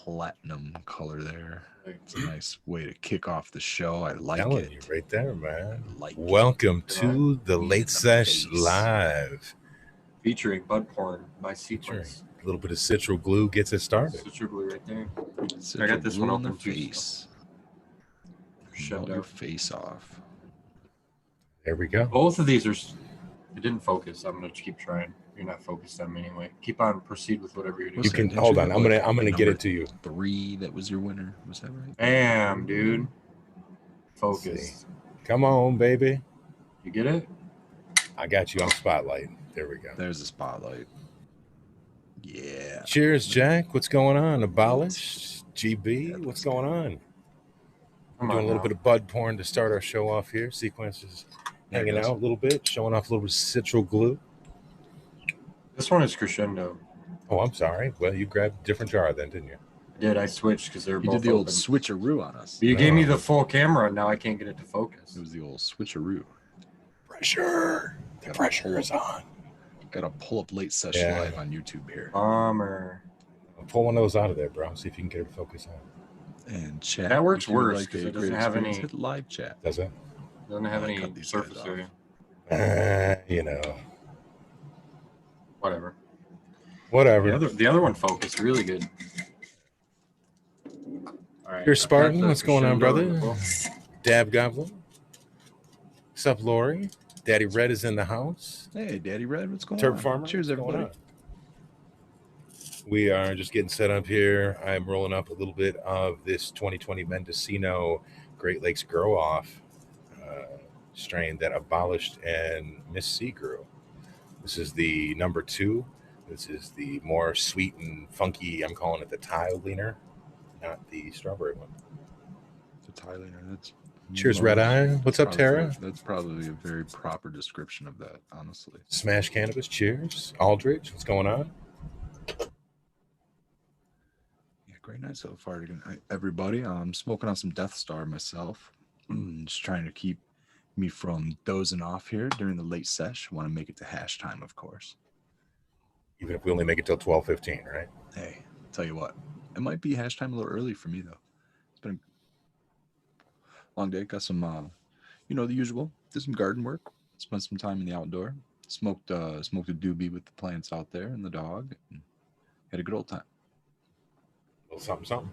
platinum color there. It's a nice way to kick off the show. I like Telling it. you right there, man. Like Welcome to the Me in Late the Sesh face. Live. Featuring Bud Porn by Featuring Sequence. a little bit of citral glue gets it started. Citral glue right there. Citral I got this glue one in the open too. face. Melt your face off. There we go. Both of these are. It didn't focus. I'm gonna keep trying. You're not focused on me anyway. Keep on. Proceed with whatever you're doing. You can hold on. I'm gonna get it to you. 3 that was your winner. Was that right? Bam, dude. Focus. Come on, baby. You get it? I got you on spotlight. There we go. There's the spotlight. Yeah. Cheers, Jack. What's going on? Abolished. GB. What's going on? We're doing a little bit of bud porn to start our show off here. Sequences hanging out a little bit, showing off a little bit of citral glue. This one is crescendo. Oh, I'm sorry. Well, you grabbed a different jar then, didn't you? I did. I switched because they're both. You did the old open. switcheroo on us. But you gave me the full camera, and now I can't get it to focus. It was the old switcheroo. Pressure. The pressure is on. Gotta pull up Late Sesh Live on YouTube here. Bummer. I'll pull one of those out of there, bro. See if you can get it to focus on. And chat. That works worse because it doesn't have any. Hit live chat. Does it? Doesn't have any surface area. You know. Whatever. The other one focused really good. All right. Here's Spartan. What's going on, brother? Dab Goblin. What's up, Lori? Daddy Red is in the house. Hey, Daddy Red, what's going Turp on? Farmer. Cheers, everybody. We are just getting set up here. I'm rolling up a little bit of this 2020 Mendocino Great Lakes Grow Off strain that Abolished and Miss C grew. This is the number 2. This is the more sweet and funky. I'm calling it the tile leaner, not the strawberry one. The tile leaner. That's cheers, Red Eye. What's up, Tara? That's probably a very proper description of that, honestly. Smash Cannabis. Cheers. Aldridge, what's going on? Yeah, great night so far, everybody. I'm smoking on some Death Star myself. Just trying to keep me from dozing off here during the late sesh. Want to make it to hash time, of course. Even if we only make it till 12:15, right? Hey, tell you what, it might be hash time a little early for me though. It's been a long day. Got some, the usual. Did some garden work. Spent some time in the outdoor. Smoked a doobie with the plants out there and the dog. And had a good old time. A little something.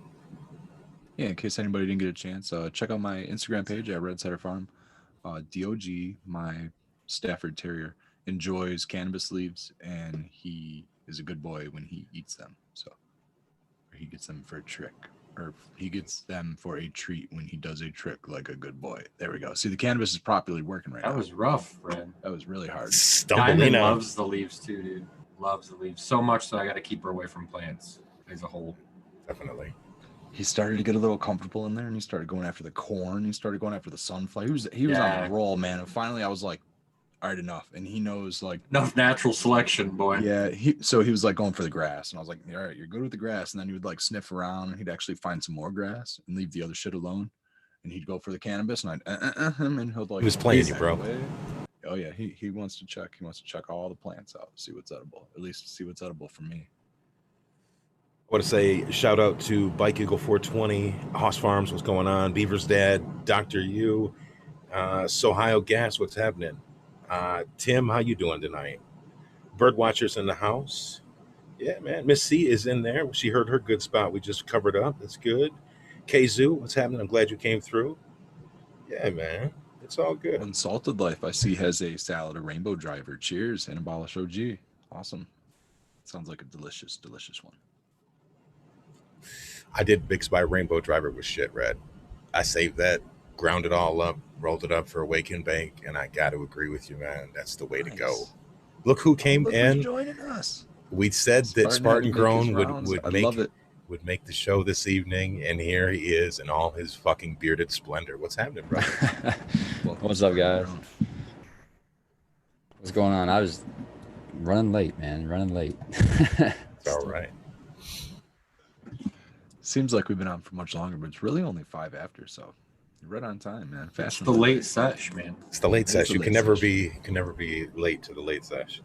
Yeah, in case anybody didn't get a chance, check out my Instagram page at Red Cider Farm. DOG, my Stafford Terrier, enjoys cannabis leaves, and he is a good boy when he eats them. So, or he gets them for a trick, or he gets them for a treat when he does a trick like a good boy. There we go. See, the cannabis is properly working right now. That was rough, Red. That was really hard. Diamond loves the leaves too, dude. Loves the leaves so much that I got to keep her away from plants as a whole. Definitely. He started to get a little comfortable in there, and he started going after the corn. He started going after the sunflower. He was on a roll, man. And finally, I was like, all right, enough. And he knows, like, enough natural selection, boy. Yeah. So he was like going for the grass, and I was like, all right, you're good with the grass. And then he would like sniff around, and he'd actually find some more grass and leave the other shit alone. And he'd go for the cannabis, and I'd him, and he'll like. He was playing you, bro. Oh yeah, he wants to check. He wants to check all the plants out, see what's edible. At least see what's edible for me. I want to say shout out to Bike Eagle 420, Hoss Farms, what's going on? Beaver's Dad, Dr. U, Sohio Gas, what's happening? Tim, how you doing tonight? Bird Watchers in the house. Yeah, man. Miss C is in there. She heard her good spot. We just covered up. That's good. Kazoo, what's happening? I'm glad you came through. Yeah, man. It's all good. Unsalted Life, I see, has a salad, a rainbow driver. Cheers, and Abolish OG. Awesome. Sounds like a delicious, delicious one. I did Big Spy Rainbow Driver with shit, Red. I saved that, ground it all up, rolled it up for a wake and bake, and I got to agree with you, man. That's the way to go. Look who came in. Joining us. We said that Spartan Grown would make the show this evening, and here he is in all his fucking bearded splendor. What's happening, brother? What's up, guys? What's going on? I was running late, man. Running late. It's all right. Seems like we've been on for much longer, but it's really only 5 after, so you're right on time, man. It's the late sesh, man. It's the late sesh. You can never be late to the late sesh.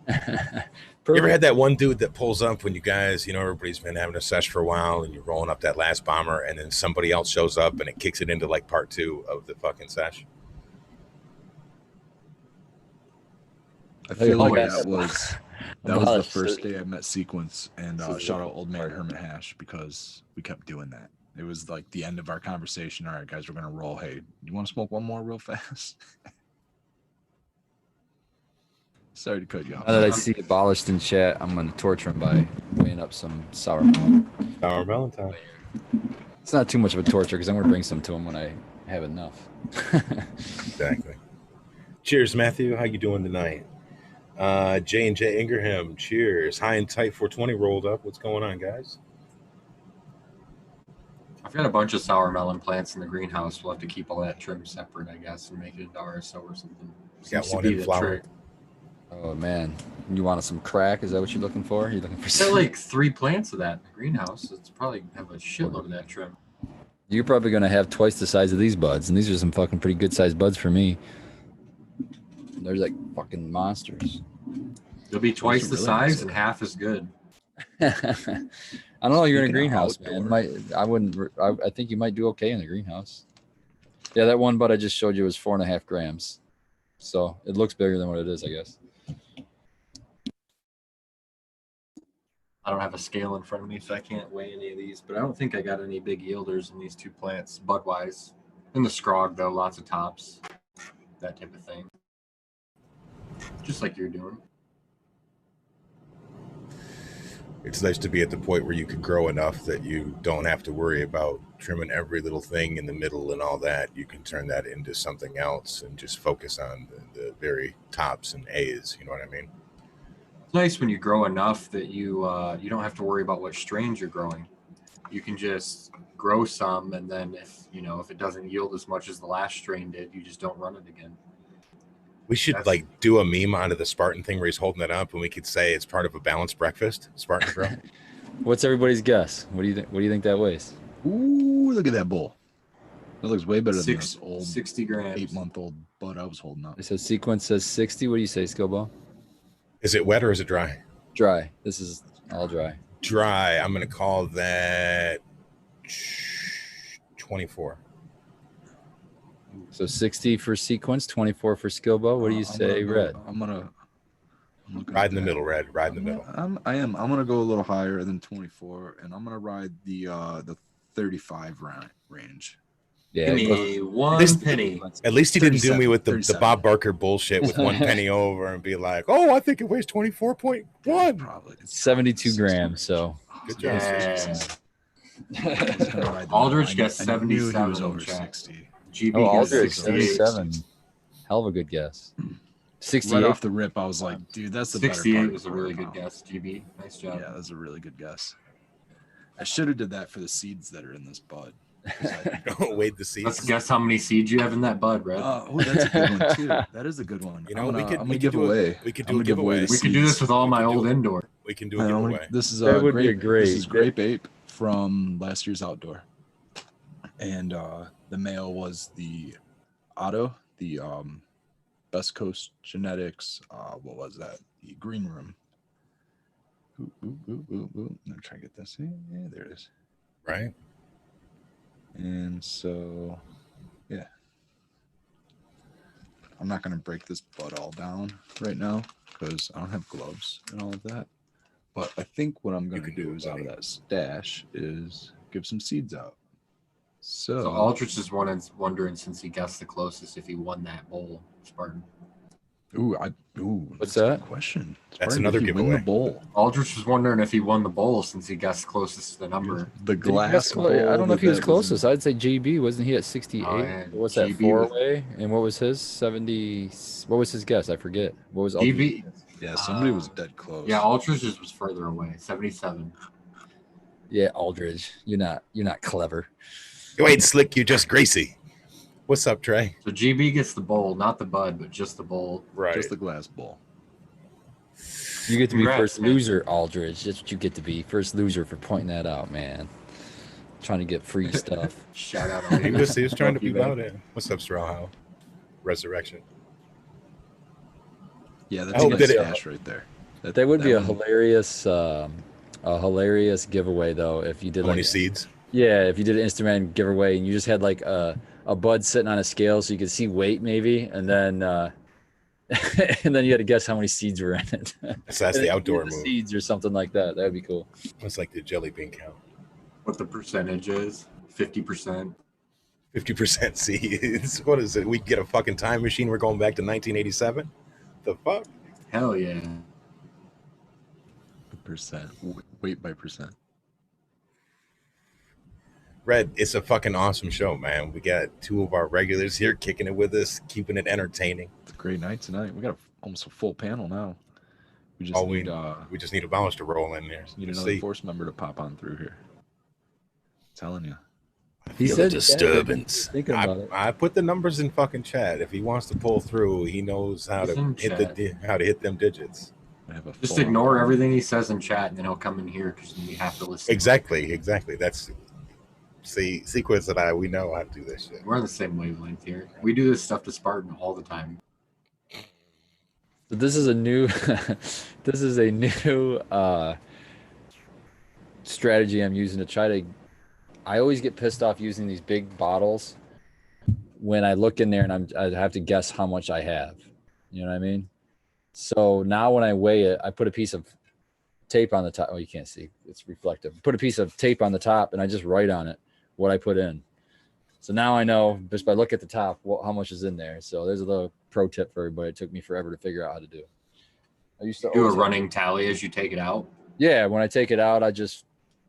You ever had that one dude that pulls up when you guys, everybody's been having a sesh for a while and you're rolling up that last bomber and then somebody else shows up and it kicks it into like part 2 of the fucking sesh? I feel Oh, like yes. that was the first day I met Sequence, and shout out Old Man Hermit Hash, because we kept doing that. It was like the end of our conversation. All right, guys, we're gonna roll. Hey, you want to smoke one more real fast? Sorry to cut you off. Now that I see Abolished in chat, I'm going to torture him by weighing up some sour milk. Sour Valentine. It's not too much of a torture because I'm going to bring some to him when I have enough. Exactly. Cheers, Matthew. How you doing tonight? J&J Ingraham, cheers. High and tight 420 rolled up. What's going on, guys? I've got a bunch of sour melon plants in the greenhouse. We'll have to keep all that trim separate, I guess, and make it into RSO or something. Got Seems to one be in the flower. trick. Oh, man. You want some crack? Is that what you're looking for? You looking for I've got like 3 plants of that in the greenhouse. It's probably have a shitload of that trim. You're probably going to have twice the size of these buds, and these are some fucking pretty good sized buds for me. They're like fucking monsters. They'll be twice the really size nice. and half as good. I don't know. You're in a Speaking of greenhouse, outdoor. man. I think you might do okay in the greenhouse. Yeah, that one bud I just showed you was 4.5 grams. So it looks bigger than what it is, I guess. I don't have a scale in front of me, so I can't weigh any of these. But I don't think I got any big yielders in these 2 plants, bud-wise. In the scrog, though, lots of tops, that type of thing. Just like you're doing. It's nice to be at the point where you can grow enough that you don't have to worry about trimming every little thing in the middle and all that. You can turn that into something else and just focus on the very tops and A's. You know what I mean? It's nice when you grow enough that you don't have to worry about what strains you're growing. You can just grow some, and then if it doesn't yield as much as the last strain did, you just don't run it again. We should like do a meme out of the Spartan thing where he's holding it up and we could say it's part of a balanced breakfast. Spartan Grill. What's everybody's guess? What do you think? What do you think that weighs? Ooh, look at that bull. That looks way better than this old 60 grams. 8-month-old bud I was holding up. It says Sequence says 60. What do you say, Skillball? Is it wet or is it dry? Dry. This is all dry. Dry. I'm going to call that 24. So 60 for Sequence, 24 for Skillball. What do you say, Red? I'm looking Ride at in the that. middle, Red. Ride in the middle. I'm gonna go a little higher than 24, and I'm gonna ride the 35 range. Yeah. Give me one penny. At least he didn't do me with the 37. Bob Barker bullshit with 1 penny over and be like, oh, I think it weighs 24.1. Probably. 72 grams. So Good job. Yeah. Aldrich got I knew he 77 was in over chat. 60. GB oh, got Aldrich 68. 77. Hell of a good guess. 68. Right off the rip, I was like, dude, that's the better 68 part was a of really quarter good pound. guess, GB. Nice job. Yeah, that's a really good guess. I should have did that for the seeds that are in this bud. Wait the Let's seeds. guess how many seeds you have in that bud, Red. Oh, that's a good one too. That is a good one. You know, I'm we gonna could give do away. We could I'm do a gonna give away giveaway. the we could do this with all my old indoor. We can do a giveaway. This is That would be a great- This is Grape Ape from last year's outdoor, and the male was the Otto, the Best Coast Genetics. What was that? The Green Room. Let me try to get this. Yeah, there it is. Right? And so, yeah. I'm not going to break this bud all down right now because I don't have gloves and all of that. But I think what I'm going to can do do it, is out of buddy. that stash is give some seeds out. So Aldrich is wondering since he guessed the closest if he won that bowl, Spartan. What's that's a good that? question. That's Spartan, another did he win giveaway. the bowl. Aldrich was wondering if he won the bowl since he guessed closest to the number. The Did he glass guess bowl. I don't know if he was that closest. I'd say GB. Wasn't he at 68? Oh, yeah. What's that, GB 4 was- away? And what was his? 70. What was his guess? I forget. What was Aldrich? GB, Yeah, somebody was dead close. yeah, Aldrich was further away, 77. Yeah, Aldridge. You're not clever. You ain't slick, you just Gracie. What's up, Trey? So GB gets the bowl, not the bud, but just the bowl. Right. Just the glass bowl. You get to be Congrats, first man. loser, Aldridge. That's what you get to be. First loser for pointing that out, man. Trying to get free stuff. Shout out. He was trying to Thank you, be about man. it. What's up, Strawhow? Resurrection. Yeah, I that's a hope good that it- stash right there. That would be That a one- hilarious giveaway though if you did How many like seeds? yeah, if you did an Instagram giveaway and you just had like a bud sitting on a scale so you could see weight maybe, and then and then you had to guess how many seeds were in it. So that's And the then you outdoor did the move. seeds or something like that. That'd be cool. It's like the jelly bean count. What the percentage is? 50%. 50% seeds. What is it? We get a fucking time machine. We're going back to 1987. The fuck? Hell yeah. percent weight by percent. Red, it's a fucking awesome show, man. We got two of our regulars here kicking it with us, keeping it entertaining. It's a great night tonight. We got almost a full panel now. We just All need we just need a balance to roll in there. need Let's another see. force member to pop on through here. Telling you. He Feel said a disturbance. thinking about it. I put the numbers in fucking chat. If he wants to pull through, he knows how He's to in how to hit them digits. I have a Just full-on ignore panel. everything he says in chat, and then he'll come in here because we have to listen. Exactly. That's Sequence and we know how to do this shit. We're on the same wavelength here. We do this stuff to Spartan all the time. So this is a new this is a new strategy I'm using to try to I always get pissed off using these big bottles when I look in there and I have to guess how much I have. You know what I mean? So now when I weigh it, I put a piece of tape on the top. Oh, you can't see. It's reflective. Put a piece of tape on the top and I just write on it what I put in. So now I know just by look at the top how much is in there. So there's a little pro tip for everybody. It took me forever to figure out how to do. I used to Do a always running tally as you take it out. yeah, when I take it out, I just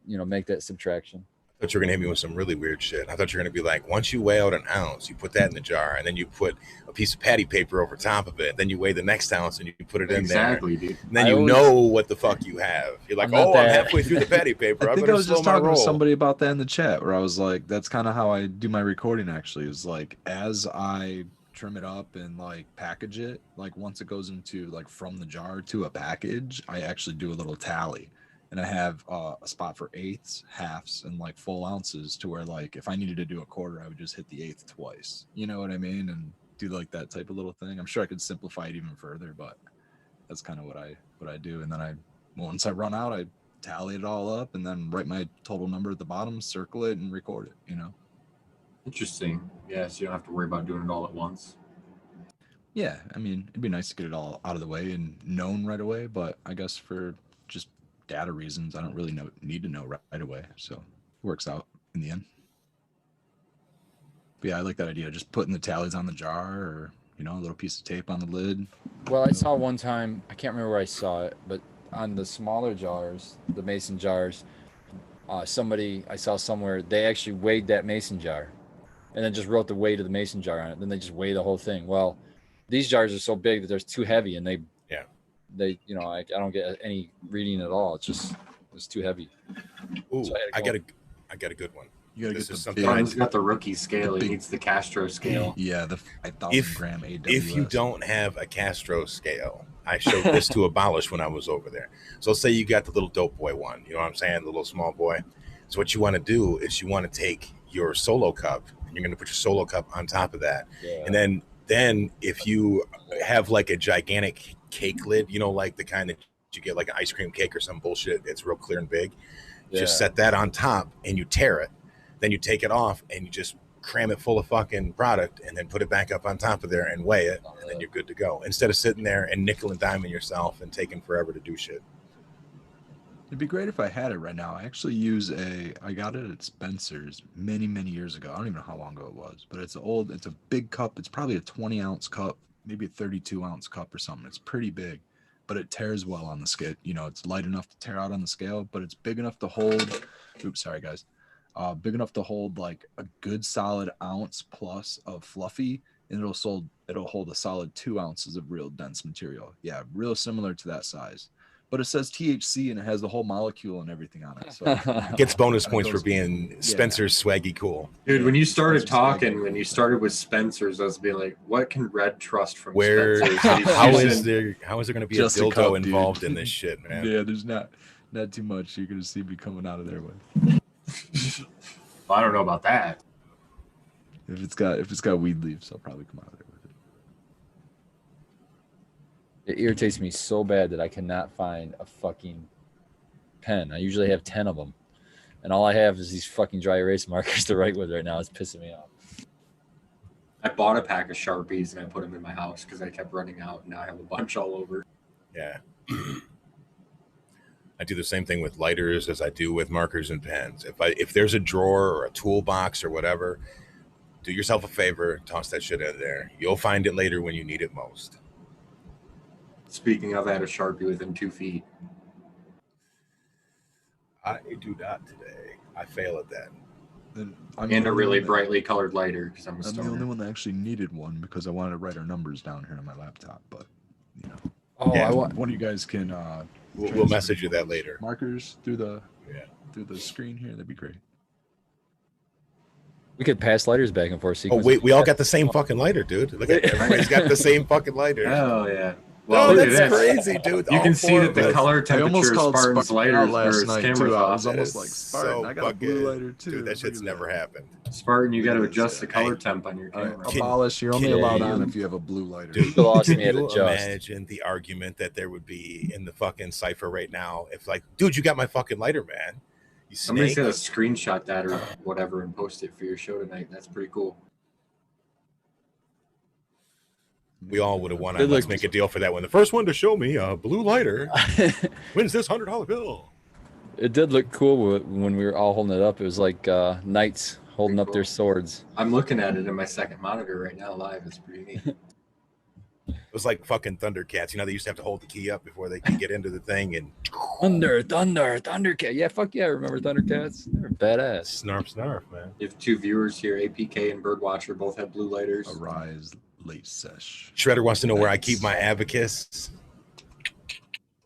make that subtraction. I thought you were gonna hit me with some really weird shit. I thought you were gonna be like, once you weigh out an ounce, you put that in the jar, and then you put a piece of patty paper over top of it. Then you weigh the next ounce and you put it in there. Exactly, dude. And then I you always- know what the fuck you have. You're like, I'm not I'm that- halfway through the patty paper. I I think I better was slow just my talking roll. to somebody about that in the chat where I was like, that's kind of how I do my recording actually, is like as I trim it up and like package it, like once it goes into like from the jar to a package, I actually do a little tally. And I have a spot for eighths, halves, and like full ounces to where like if I needed to do a quarter, I would just hit the eighth twice. You know what I mean? And do like that type of little thing. I'm sure I could simplify it even further, but that's kind of what I do. And then once I run out, I tally it all up and then write my total number at the bottom, circle it, and record it. Interesting. Yeah, so you don't have to worry about doing it all at once. Yeah, I mean, it'd be nice to get it all out of the way and known right away, but I guess for just data reasons, I don't really need to know right away. So it works out in the end. But yeah, I like that idea. Just putting the tallies on the jar or, a little piece of tape on the lid. Well, I saw one time, I can't remember where I saw it, but on the smaller jars, the mason jars, I saw somewhere, they actually weighed that mason jar and then just wrote the weight of the mason jar on it. Then they just weigh the whole thing. Well, these jars are so big that they're too heavy and I don't get any reading at all. It's too heavy. Ooh, So I got a good one. You gotta This get is the something big, Brian's got the rookie scale. the He big- needs the Castro scale. yeah, the 5,000 If- gram AWS. If you don't have a Castro scale, I showed this to Abolish when I was over there. So say you got the little dope boy one, you know what I'm saying? The little small boy. So what you want to do is you want to take your solo cup and you're going to put your solo cup on top of that. Yeah. And then if you have like a gigantic cake lid, like the kind that you get like an ice cream cake or some bullshit, it's real clear and big. Just set that on top and you tear it. Then you take it off and you just cram it full of fucking product and then put it back up on top of there and weigh it, and then you're good to go. Instead of sitting there and nickel and diming yourself and taking forever to do shit. It'd be great if I had it right now. I actually I got it at Spencer's many, many years ago. I don't even know how long ago it was, but it's a big cup. It's probably a 20-ounce cup, maybe a 32-ounce cup or something. It's pretty big, but it tears well on the scale. It's light enough to tear out on the scale, but it's big enough to hold. Oops, sorry guys. Big enough to hold like a good solid ounce plus of fluffy, and it'll hold a solid 2 ounces of real dense material. Yeah, real similar to that size. But it says THC and it has the whole molecule and everything on it. So Gets bonus Kinda points for goes- being Spencer's swaggy cool. Dude, when you started Spencer's swag. talking, when you started with Spencer's, I was being like, what can Red trust from Where Spencer's? He's how using- is there going to be Just a a dildo cup, dude. involved in this shit, man? yeah, there's not too much you're gonna see me coming out of there with. I don't know about that. If it's got weed leaves, I'll probably come out of there with it. It irritates me so bad that I cannot find a fucking pen. I usually have 10 of them. And all I have is these fucking dry erase markers to write with right now. It's pissing me off. I bought a pack of Sharpies and I put them in my house because I kept running out, and now I have a bunch all over. Yeah. I do the same thing with lighters as I do with markers and pens. If there's a drawer or a toolbox or whatever, do yourself a favor, toss that shit in there. You'll find it later when you need it most. Speaking of, I had a Sharpie within 2 feet. I do not today. I fail at that. And a really brightly colored lighter because I'm a I'm stoner. the only one that actually needed one because I wanted to write our numbers down here on my laptop. But you know, Oh, Yeah. I want. one of you guys can We'll message you that later. markers through the Yeah. screen here. That'd be great. We could pass lighters back and forth. Oh wait, we all got the same fucking lighter, dude. Look at everybody's got the same fucking lighter. Oh yeah. No, look at that's this. crazy, dude. You All can see four that of the us. color I almost temperature of called Spartan's Spartan lighter out or last his night camera's too. I off. was almost That like is Spartan. so I got a blue fucking- lighter too. Dude, that Look shit's at never happened. Spartan, you Look got at to this, adjust the yeah. color Hey. temp on your All right, camera. abolish. You're only can allowed you- on if you have a blue lighter. Dude, You lost can me at you adjust. imagine the argument that there would be in the fucking cipher right now if, like, dude, you got my fucking lighter, man. You Somebody's snake. got to screenshot that or whatever and post it for your show tonight. That's pretty cool. We all would have won. Good On Let's luck. make a deal for that one. The first one to show me a blue lighter wins this $100 bill. It did look cool when we were all holding it up. It was like knights holding Pretty up their cool. swords. I'm looking at it in my second monitor right now live. It's pretty neat. It was like fucking Thundercats. You know, they used to have to hold the key up before they could get into the thing and Thundercat. Yeah, fuck yeah, I remember Thundercats. They're badass. snarf, man. You have two viewers here, APK and Birdwatcher, both have blue lighters. Arise late sesh. Shredder wants to know where I keep my abacus.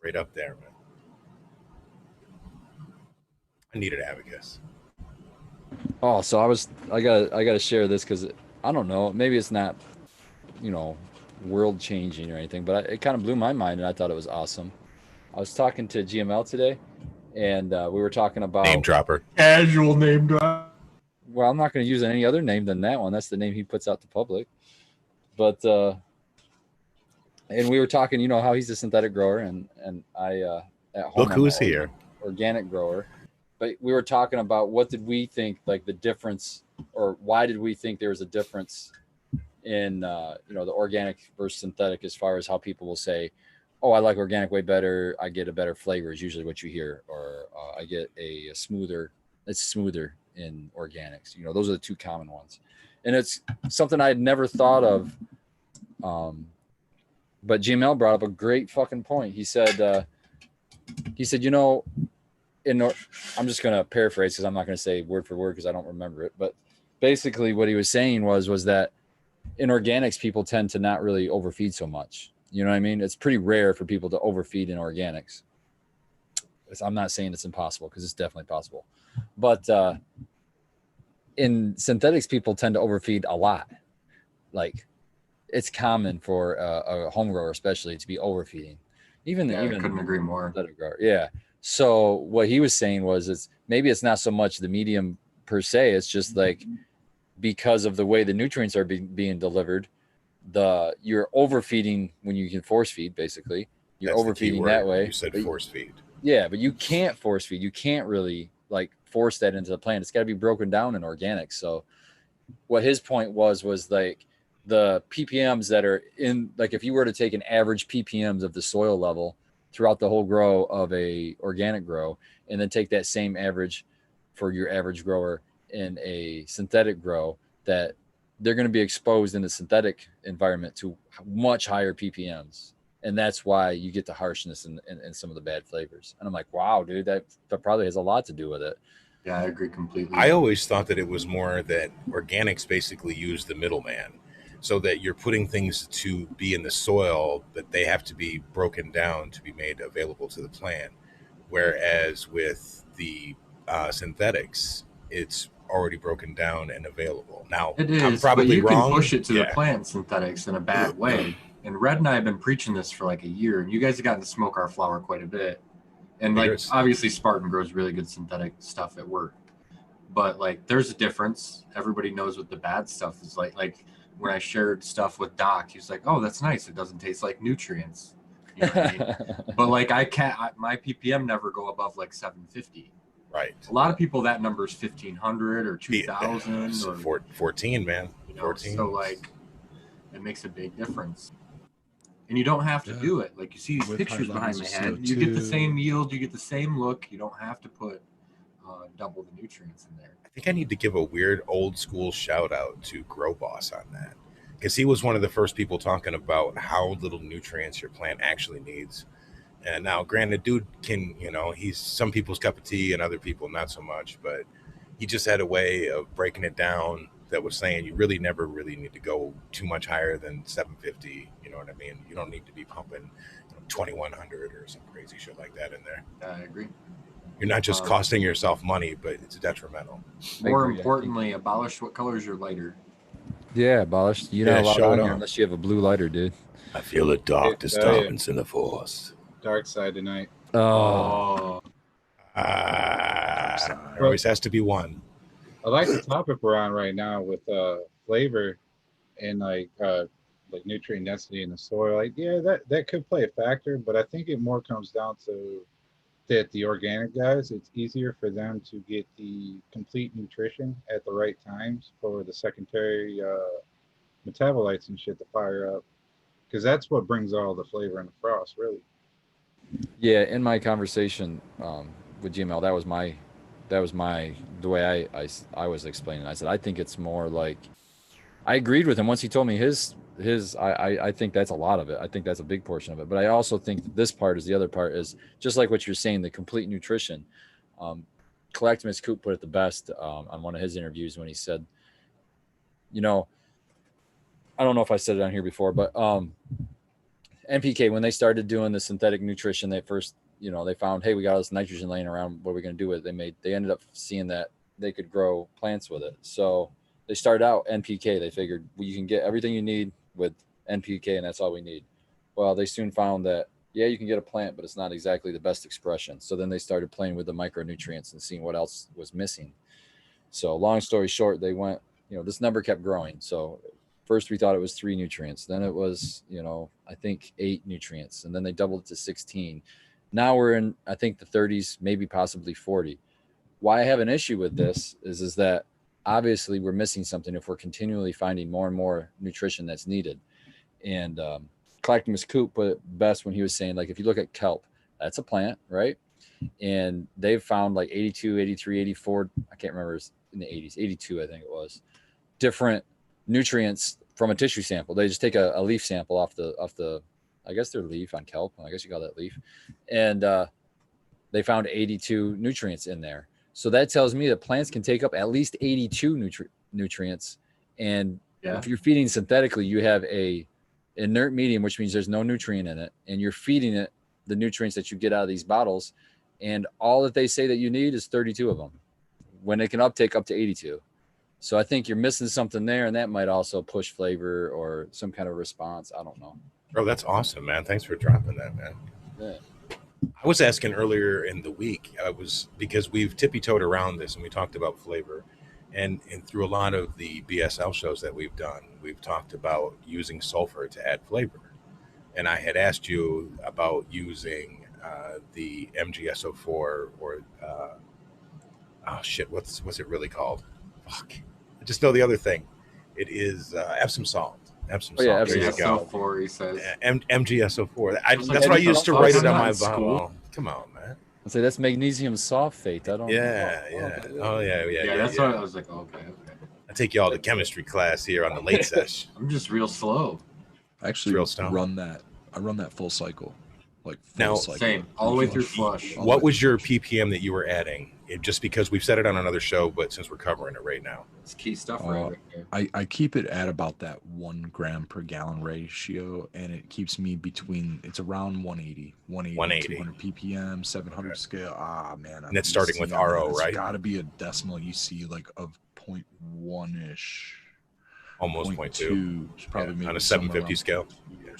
Right up there, man. I need an abacus. Oh, so I gotta share this because I don't know, maybe it's not, world changing or anything, but it kind of blew my mind and I thought it was awesome. I was talking to GML today, and we were talking about Name dropper. Casual name drop. Well, I'm not going to use any other name than that one. That's the name he puts out to public. But and we were talking, how he's a synthetic grower, and I at home Look I'm who's an here. organic grower. But we were talking about what did we think, like the difference, or why did we think there was a difference in the organic versus synthetic, as far as how people will say, oh, I like organic way better, I get a better flavor, is usually what you hear, or I get it's smoother in organics. Those are the two common ones, and it's something I had never thought of. But GML brought up a great fucking point. He said, I'm just going to paraphrase because I'm not going to say word for word because I don't remember it. But basically what he was saying was that in organics, people tend to not really overfeed so much. You know what I mean? It's pretty rare for people to overfeed in organics. I'm not saying it's impossible because it's definitely possible. But in synthetics, people tend to overfeed a lot. Like it's common for a home grower, especially, to be overfeeding. Even I couldn't agree more. synthetic grower. Yeah. So what he was saying was, maybe it's not so much the medium per se. It's just like because of the way the nutrients are being delivered, you're overfeeding when you can force feed. Basically, you're That's the key overfeeding word. that way. You said but force feed. yeah, but you can't force feed. You can't really like force that into the plant. It's got to be broken down in organics. So what his point was like the ppms that are in, like if you were to take an average ppms of the soil level throughout the whole grow of a organic grow, and then take that same average for your average grower in a synthetic grow, that they're going to be exposed in the synthetic environment to much higher ppms. And that's why you get the harshness and some of the bad flavors. And I'm like, wow, dude, that probably has a lot to do with it. Yeah, I agree completely. I always thought that it was more that organics basically use the middleman, so that you're putting things to be in the soil, but they have to be broken down to be made available to the plant. Whereas with the synthetics, it's already broken down and available. Now, It is, I'm probably but you wrong. can push it to Yeah. the plant synthetics in a bad way. And Red and I have been preaching this for like a year, and you guys have gotten to smoke our flower quite a bit. And like Yes. obviously Spartan grows really good synthetic stuff at work. But like there's a difference. Everybody knows what the bad stuff is like. Like when I shared stuff with Doc, he was like, oh, that's nice. It doesn't taste like nutrients. You know what I mean? But like my ppm never go above like 750. Right. A lot of people, that number is 1500 or 2000 So or 14, man. you know, 14. so like it makes a big difference. And you don't have to do it. Like you see these With pictures high behind my levels of head. You get the CO2. same yield, you get the same look. You don't have to put double the nutrients in there. I think I need to give a weird old school shout out to Grow Boss on that, because he was one of the first people talking about how little nutrients your plant actually needs. And now, granted, dude can, he's some people's cup of tea and other people not so much, but he just had a way of breaking it down that was saying you really never really need to go too much higher than 750. You know what I mean? You don't need to be pumping 2100 or some crazy shit like that in there. I agree. You're not just costing yourself money, but it's detrimental. More importantly, abolish what color is your lighter. Yeah, abolished. You're not allowed show on it here off. unless you have a blue lighter, dude. I feel a dark disturbance in the force. Dark side tonight. Oh. There always has to be one. I like the topic we're on right now with flavor and like nutrient density in the soil. Like, yeah, that could play a factor, but I think it more comes down to that the organic guys, it's easier for them to get the complete nutrition at the right times for the secondary metabolites and shit to fire up, because that's what brings all the flavor and the frost, really. Yeah, in my conversation with GML, that was the way I was explaining. I said I think it's more like, I agreed with him once he told me his. I think that's a lot of it. I think that's a big portion of it. But I also think that this part is the other part, is just like what you're saying, the complete nutrition. Collectimus Coop put it the best on one of his interviews when he said, I don't know if I said it on here before, but NPK, when they started doing the synthetic nutrition, they first, they found, hey, we got all this nitrogen laying around. What are we going to do with it? They ended up seeing that they could grow plants with it. So they started out NPK. They figured, well, you can get everything you need with NPK, and that's all we need. Well, they soon found that, yeah, you can get a plant, but it's not exactly the best expression. So then they started playing with the micronutrients and seeing what else was missing. So long story short, they went, this number kept growing. So first we thought it was 3 nutrients. Then it was, I think 8 nutrients. And then they doubled it to 16. Now we're in, I think, the 30s, maybe possibly 40. Why I have an issue with this is that obviously we're missing something if we're continually finding more and more nutrition that's needed. And Collectimus Coop put it best when he was saying, like, if you look at kelp, that's a plant, right? And they've found like 82, 83, 84, I can't remember, in the 80s, 82, I think it was, different nutrients from a tissue sample. They just take a leaf sample off the, I guess their leaf on kelp. I guess you call that leaf. And they found 82 nutrients in there. So that tells me that plants can take up at least 82 nutrients. And if you're feeding synthetically, you have a inert medium, which means there's no nutrient in it. And you're feeding it the nutrients that you get out of these bottles. And all that they say that you need is 32 of them, when it can uptake up to 82. So I think you're missing something there, and that might also push flavor or some kind of response. I don't know. Bro, that's awesome, man. Thanks for dropping that, man. Yeah. I was asking earlier in the week, because we've tippy-toed around this and we talked about flavor, and through a lot of the BSL shows that we've done, we've talked about using sulfur to add flavor. And I had asked you about using the MGSO4 or what's it really called? Fuck. I just know the other thing. It is Epsom salt. Epsom salt. Yeah, there you go. MGSO4, he says. MGSO4. That's why I used to write it on my bottle. Come on, man. I'd say that's magnesium sulfate. I don't know. Yeah. Oh, yeah. That's why I was like, okay. I take you all to chemistry class here on the late sesh. I'm just real slow. I actually Real stone. run that full cycle. Like Now- cycle. Same. All the way through flush. What was your ppm that you were adding? Just because we've said it on another show, but since we're covering it right now. It's key stuff right there. I keep it at about that 1 gram per gallon ratio, and it keeps me it's around 180, 200 ppm, 700 scale. Man. And it's starting with RO, right? It's got to be a decimal you see like of 0.1-ish. Almost 0.2. Probably maybe on a 750 scale.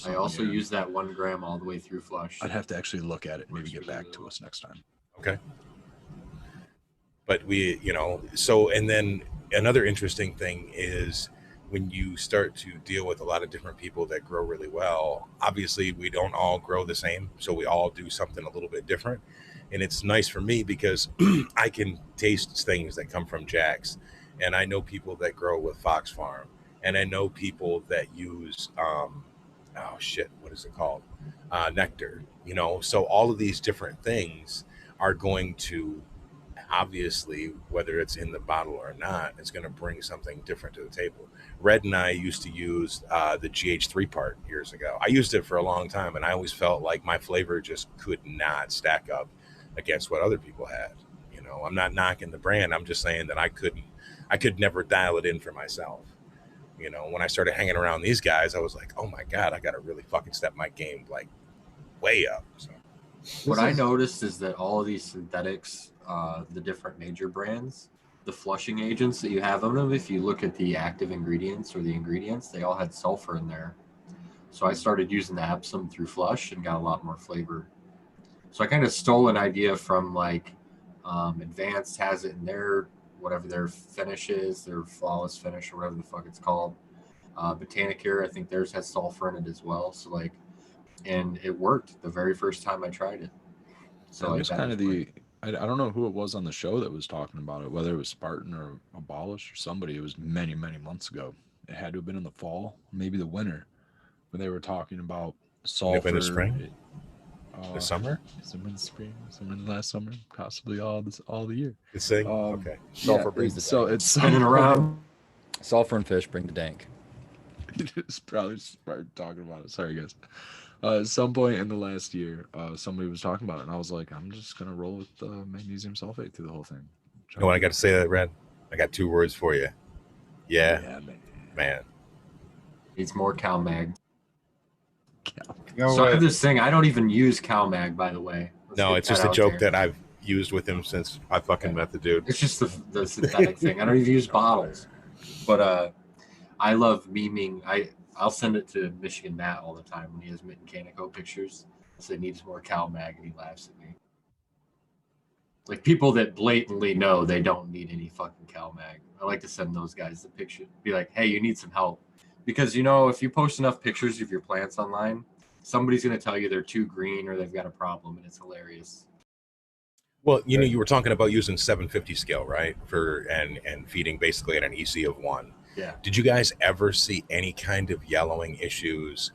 I also use that 1 gram all the way through flush. I'd have to actually look at it and maybe get back to us next time. Okay. But and then another interesting thing is when you start to deal with a lot of different people that grow really well, obviously we don't all grow the same, so we all do something a little bit different. And it's nice for me because I can taste things that come from Jack's, and I know people that grow with Fox Farm, and I know people that use oh shit, what is it called? Nectar. You know, so all of these different things are going to, obviously, whether it's in the bottle or not, it's going to bring something different to the table. Red and I used to use the GH3 part years ago. I used it for a long time, and I always felt like my flavor just could not stack up against what other people had. You know, I'm not knocking the brand. I'm just saying that I could never dial it in for myself. You know, when I started hanging around these guys, I was like, oh my God, I got to really fucking step my game like way up. So. What I noticed is that all of these synthetics, the different major brands, the flushing agents that you have in them, if you look at the active ingredients or the ingredients, they all had sulfur in there. So I started using the Epsom through Flush and got a lot more flavor. So I kind of stole an idea from like Advanced has it in their, whatever their finish is, their flawless finish or whatever the fuck it's called. Botanicare, I think theirs has sulfur in it as well. So like, and it worked the very first time I tried it. So That like was kind of the. I don't know who it was on the show that was talking about it, whether it was Spartan or Abolish or somebody. It was many, many months ago. It had to have been in the fall, maybe the winter, when they were talking about sulfur. In the spring, the summer, some in the spring, some in the last summer, possibly all the year. this thing. Okay, Sulfur brings the so dank. it's spinning around. Sulfur and fish bring the dank. It's probably smart talking about it. Sorry, guys. At some point in the last year, somebody was talking about it, and I was like, I'm just gonna roll with magnesium sulfate through the whole thing. You know what I got to say that, Red? I got 2 words for you. Yeah, man. Needs more CalMag. You know So I what? have this thing. I don't even use CalMag, by the way. Let's No, get it's just that a out joke there. that I've used with him since I fucking met the dude. It's just the synthetic thing. I don't even use bottles. But I love memeing. I'll send it to Michigan Matt all the time when he has Mitten Canico pictures. So he needs more CalMag, and he laughs at me. Like people that blatantly know they don't need any fucking CalMag. I like to send those guys the picture. Be like, hey, you need some help. Because, you know, if you post enough pictures of your plants online, somebody's going to tell you they're too green or they've got a problem, and it's hilarious. Well, you know, you were talking about using 750 scale, right? And feeding basically at an EC of 1. Yeah. Did you guys ever see any kind of yellowing issues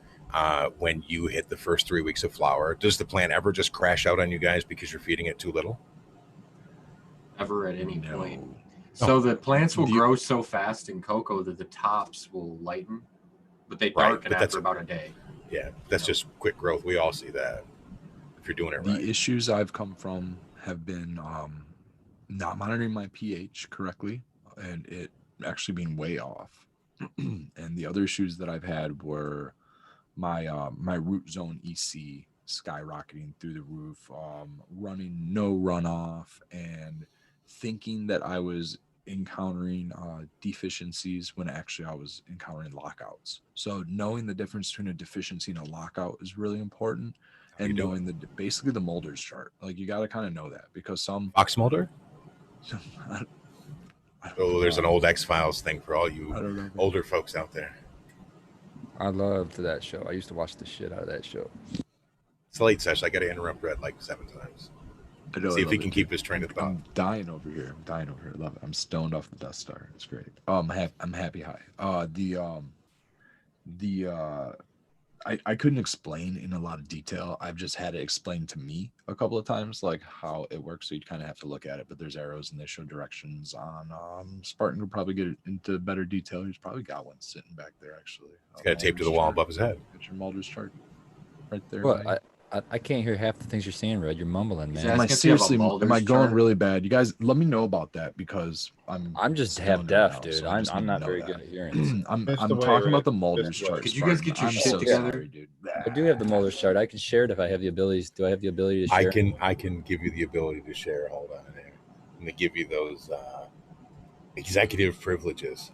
when you hit the first 3 weeks of flower? Does the plant ever just crash out on you guys because you're feeding it too little? Ever at any No. point. So the plants will grow so fast in cocoa that the tops will lighten, but they Right, darken but that's- after about a day. Yeah, that's just quick growth. We all see that if you're doing it The right. issues I've come from have been not monitoring my pH correctly and it actually being way off. And the other issues that I've had were my root zone EC skyrocketing through the roof, running no runoff, and thinking that I was encountering deficiencies when actually I was encountering lockouts. So knowing the difference between a deficiency and a lockout is really important, How you and doing? knowing basically the Mulder's chart. Like you got to kind of know that because some Fox Mulder? I don't Oh, there's an know. old X-Files thing for all I you don't know. older folks out there. I loved that show. I used to watch the shit out of that show. It's late, Sesh. I got to interrupt Red like 7 times. I know, See I if he love can it, keep dude. his train of thought. I'm dying over here. I love it. I'm stoned off the Death Star. It's great. I'm happy high. I couldn't explain in a lot of detail. I've just had it explained to me a couple of times, like how it works. So you kind of have to look at it, but there's arrows and they show directions on. Spartan could probably get it into better detail. He's probably got one sitting back there, actually. He's got it taped to the wall above his head. Got your Mulder's chart right there. What? buddy. I can't hear half the things you're saying, Red. You're mumbling, He's man. Am I asking if you have a seriously? Am I Mulder's going chart. really bad? You guys, let me know about that because I'm just stoned half right deaf, now, dude. so I just I'm need to not know very that. good at hearing. I'm Just the way, talking about Red. the Mulder's Just the way. chart. Could you guys Spartan. get your I'm shit so together? sorry, dude. I do have the Mulder's chart. I can share it if I have the abilities. Do I have the ability to share? I can give you the ability to share. Hold on there. I'm gonna give you those executive privileges.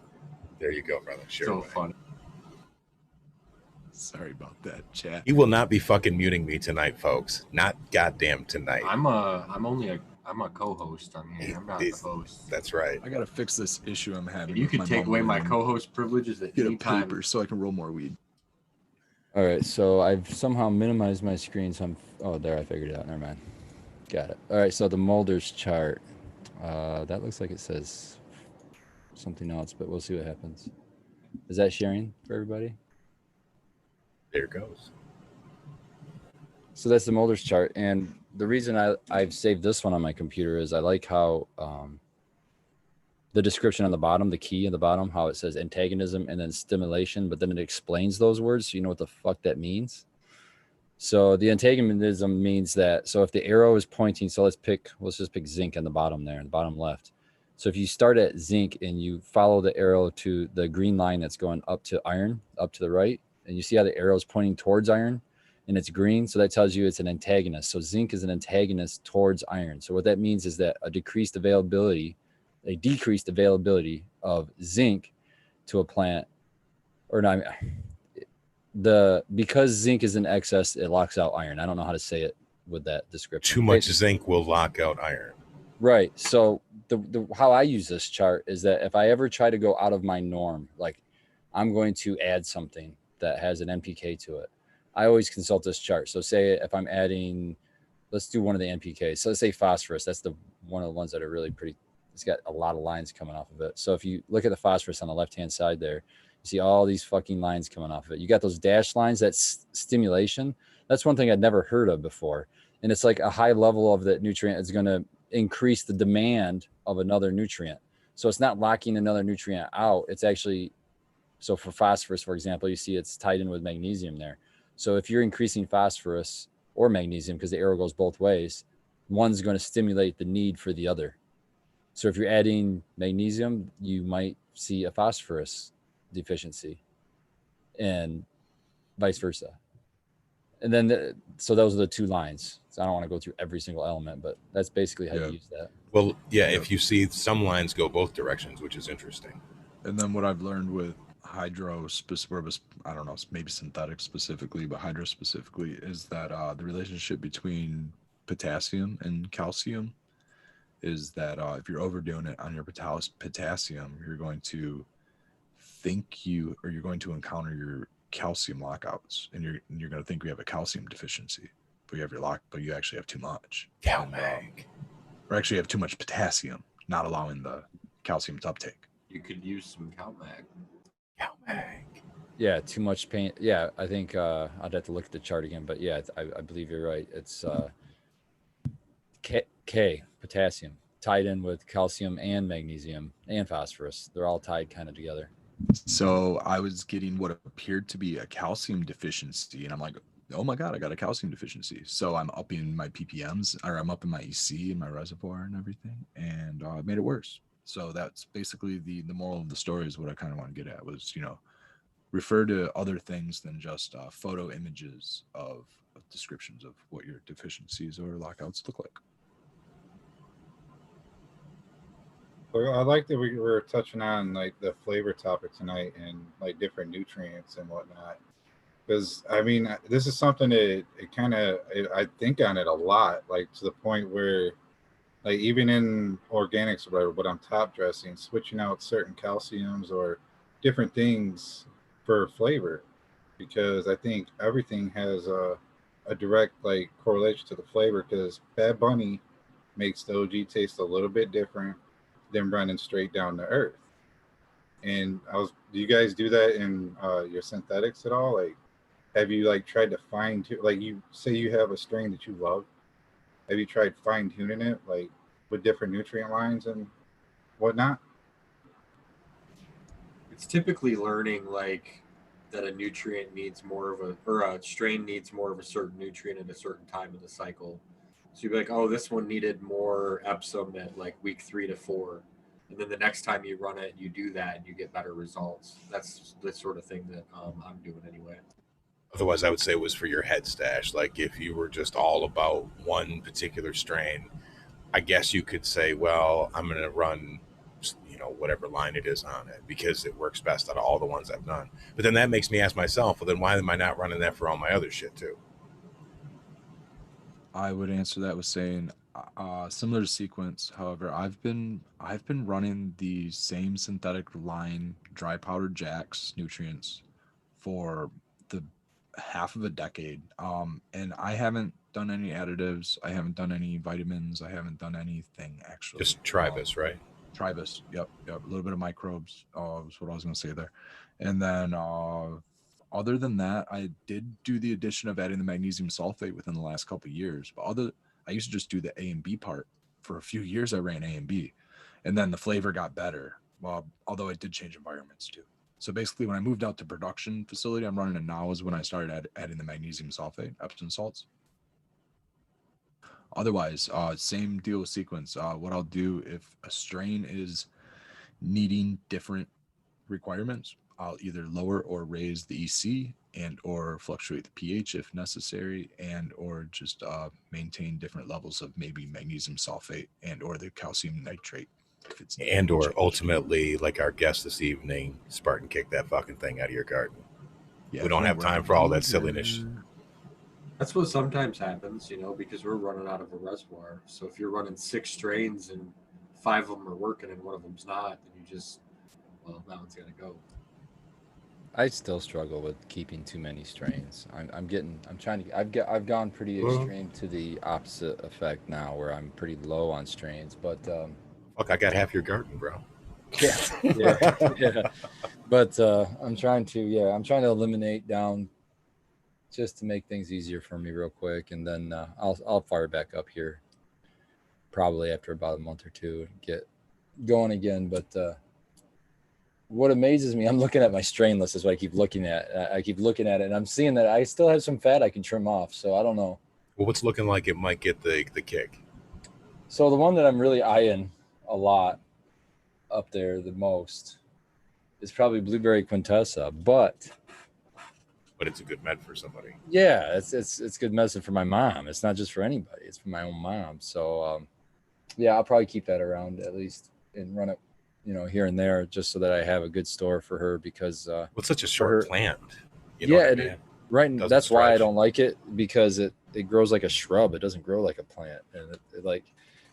There you go, brother. Share So away. funny. Sorry about that, chat. You will not be fucking muting me tonight, folks. Not goddamn tonight. I'm only a I'm a co-host on here. I'm not the host. That's right. I gotta fix this issue I'm having. And you with can my take away my mumbling. co-host privileges at Get a any time. paper so I can roll more weed. All right, so I've somehow minimized my screen. So oh, there, I figured it out. Never mind. Got it. All right, so the Mulder's chart. That looks like it says something else, but we'll see what happens. Is that sharing for everybody? There it goes. So that's the Mulder's chart, and the reason I've saved this one on my computer is I like how the description on the bottom, the key on the bottom, how it says antagonism and then stimulation, but then it explains those words, so you know what the fuck that means. So the antagonism means that, so if the arrow is pointing, so let's just pick zinc on the bottom there, in the bottom left. So if you start at zinc and you follow the arrow to the green line that's going up to iron, up to the right, and you see how the arrow is pointing towards iron and it's green, so that tells you it's an antagonist. So zinc is an antagonist towards iron. So what that means is that a decreased availability of zinc to a plant, or no, because zinc is in excess, it locks out iron. I don't know how to say it with that description. Too much zinc will lock out iron. Right. So the how I use this chart is that if I ever try to go out of my norm, like I'm going to add something that has an NPK to it, I always consult this chart. So say if I'm adding, let's do one of the NPKs. So let's say phosphorus. That's one of the ones that are really pretty. It's got a lot of lines coming off of it. So if you look at the phosphorus on the left-hand side there, you see all these fucking lines coming off of it. You got those dashed lines. That's stimulation. That's one thing I'd never heard of before. And it's like a high level of that nutrient is going to increase the demand of another nutrient. So it's not locking another nutrient out. It's actually, so for phosphorus, for example, you see it's tied in with magnesium there. So if you're increasing phosphorus or magnesium, because the arrow goes both ways, one's going to stimulate the need for the other. So if you're adding magnesium, you might see a phosphorus deficiency and vice versa. And then, so those are the two lines. So I don't want to go through every single element, but that's basically how you use that. Well, yeah, if you see some lines go both directions, which is interesting. And then what I've learned with hydro specific, I don't know, maybe synthetic specifically, but hydro specifically, is that the relationship between potassium and calcium is that if you're overdoing it on your potassium, you're going to you're going to encounter your calcium lockouts, and you're going to think you have a calcium deficiency, but you actually have too much. Or actually have too much potassium, not allowing the calcium to uptake. You could use some CalMag. Yeah, too much pain. Yeah, I think I'd have to look at the chart again, but yeah, I believe you're right. It's K, potassium, tied in with calcium and magnesium and phosphorus. They're all tied kind of together. So I was getting what appeared to be a calcium deficiency, and I'm like, oh my God, I got a calcium deficiency. So I'm upping my ppms, or I'm upping my EC and my reservoir and everything, and it made it worse. So that's basically the moral of the story, is what I kind of want to get at, was, refer to other things than just photo images of descriptions of what your deficiencies or lockouts look like. Well, I like that we were touching on like the flavor topic tonight and like different nutrients and whatnot. Because I mean, this is something that I think on it a lot, like to the point where, like even in organics or whatever, but I'm top dressing, switching out certain calciums or different things for flavor, because I think everything has a direct like correlation to the flavor. Because Bad Bunny makes the OG taste a little bit different than running straight down to earth. And do you guys do that in your synthetics at all? Like, have you like tried to fine tune, like you say you have a strain that you love? Have you tried fine tuning it, like with different nutrient lines and whatnot? It's typically learning like that a nutrient needs more of or a strain needs more of a certain nutrient at a certain time of the cycle. So you'd be like, oh, this one needed more Epsom at like week 3 to 4. And then the next time you run it, you do that and you get better results. That's the sort of thing that I'm doing anyway. Otherwise, I would say it was for your head stash. Like if you were just all about one particular strain, I guess you could say, well, I'm going to run, whatever line it is on it because it works best out of all the ones I've done. But then that makes me ask myself, well, then why am I not running that for all my other shit too? I would answer that with saying similar to sequence. However, I've been running the same synthetic line dry powder Jacks nutrients for the half of a decade. And I haven't done any additives. I haven't done any vitamins. I haven't done anything actually. Just Tribus, right? Tribus. Yep. Yep. A little bit of microbes. Was what I was going to say there. And then, other than that, I did do the addition of adding the magnesium sulfate within the last couple of years. I used to just do the A and B part. For a few years, I ran A and B, and then the flavor got better. Well, although it did change environments too. So basically, when I moved out to production facility, I'm running it now is when I started adding the magnesium sulfate, Epsom salts. Otherwise, same deal with sequence. What I'll do if a strain is needing different requirements, I'll either lower or raise the EC and or fluctuate the pH if necessary, and or just maintain different levels of maybe magnesium sulfate and or the calcium nitrate if it's needed And to or change. ultimately, like our guest this evening, Spartan, kick that fucking thing out of your garden. Yeah, We if don't you have wanna time run for all a that silliness. heater, That's what sometimes happens, because we're running out of a reservoir. So if you're running 6 strains and 5 of them are working and one of them's not, then you just, well, that one's got to go. I still struggle with keeping too many strains. I'm trying to, I've gone pretty Well, extreme to the opposite effect now, where I'm pretty low on strains. But fuck, I got half your garden, bro. yeah, yeah. But I'm trying to eliminate down just to make things easier for me real quick, and then I'll fire back up here probably after about a month or two, get going again. But what amazes me, I'm looking at my strain list. Is what I keep looking at. I keep looking at it, and I'm seeing that I still have some fat I can trim off. So I don't know. Well, what's looking like it might get the kick? So the one that I'm really eyeing a lot up there the most is probably blueberry quintessa, but But it's a good med for somebody. yeah, it's good medicine for my mom. It's not just for anybody. It's for my own mom. So yeah, I'll probably keep that around at least and run it, here and there, just so that I have a good store for her. Because Well, it's such a for short her, plant. You know yeah, what I mean? right. Doesn't That's why I stretch. don't like it, because it grows like a shrub. It doesn't grow like a plant, and it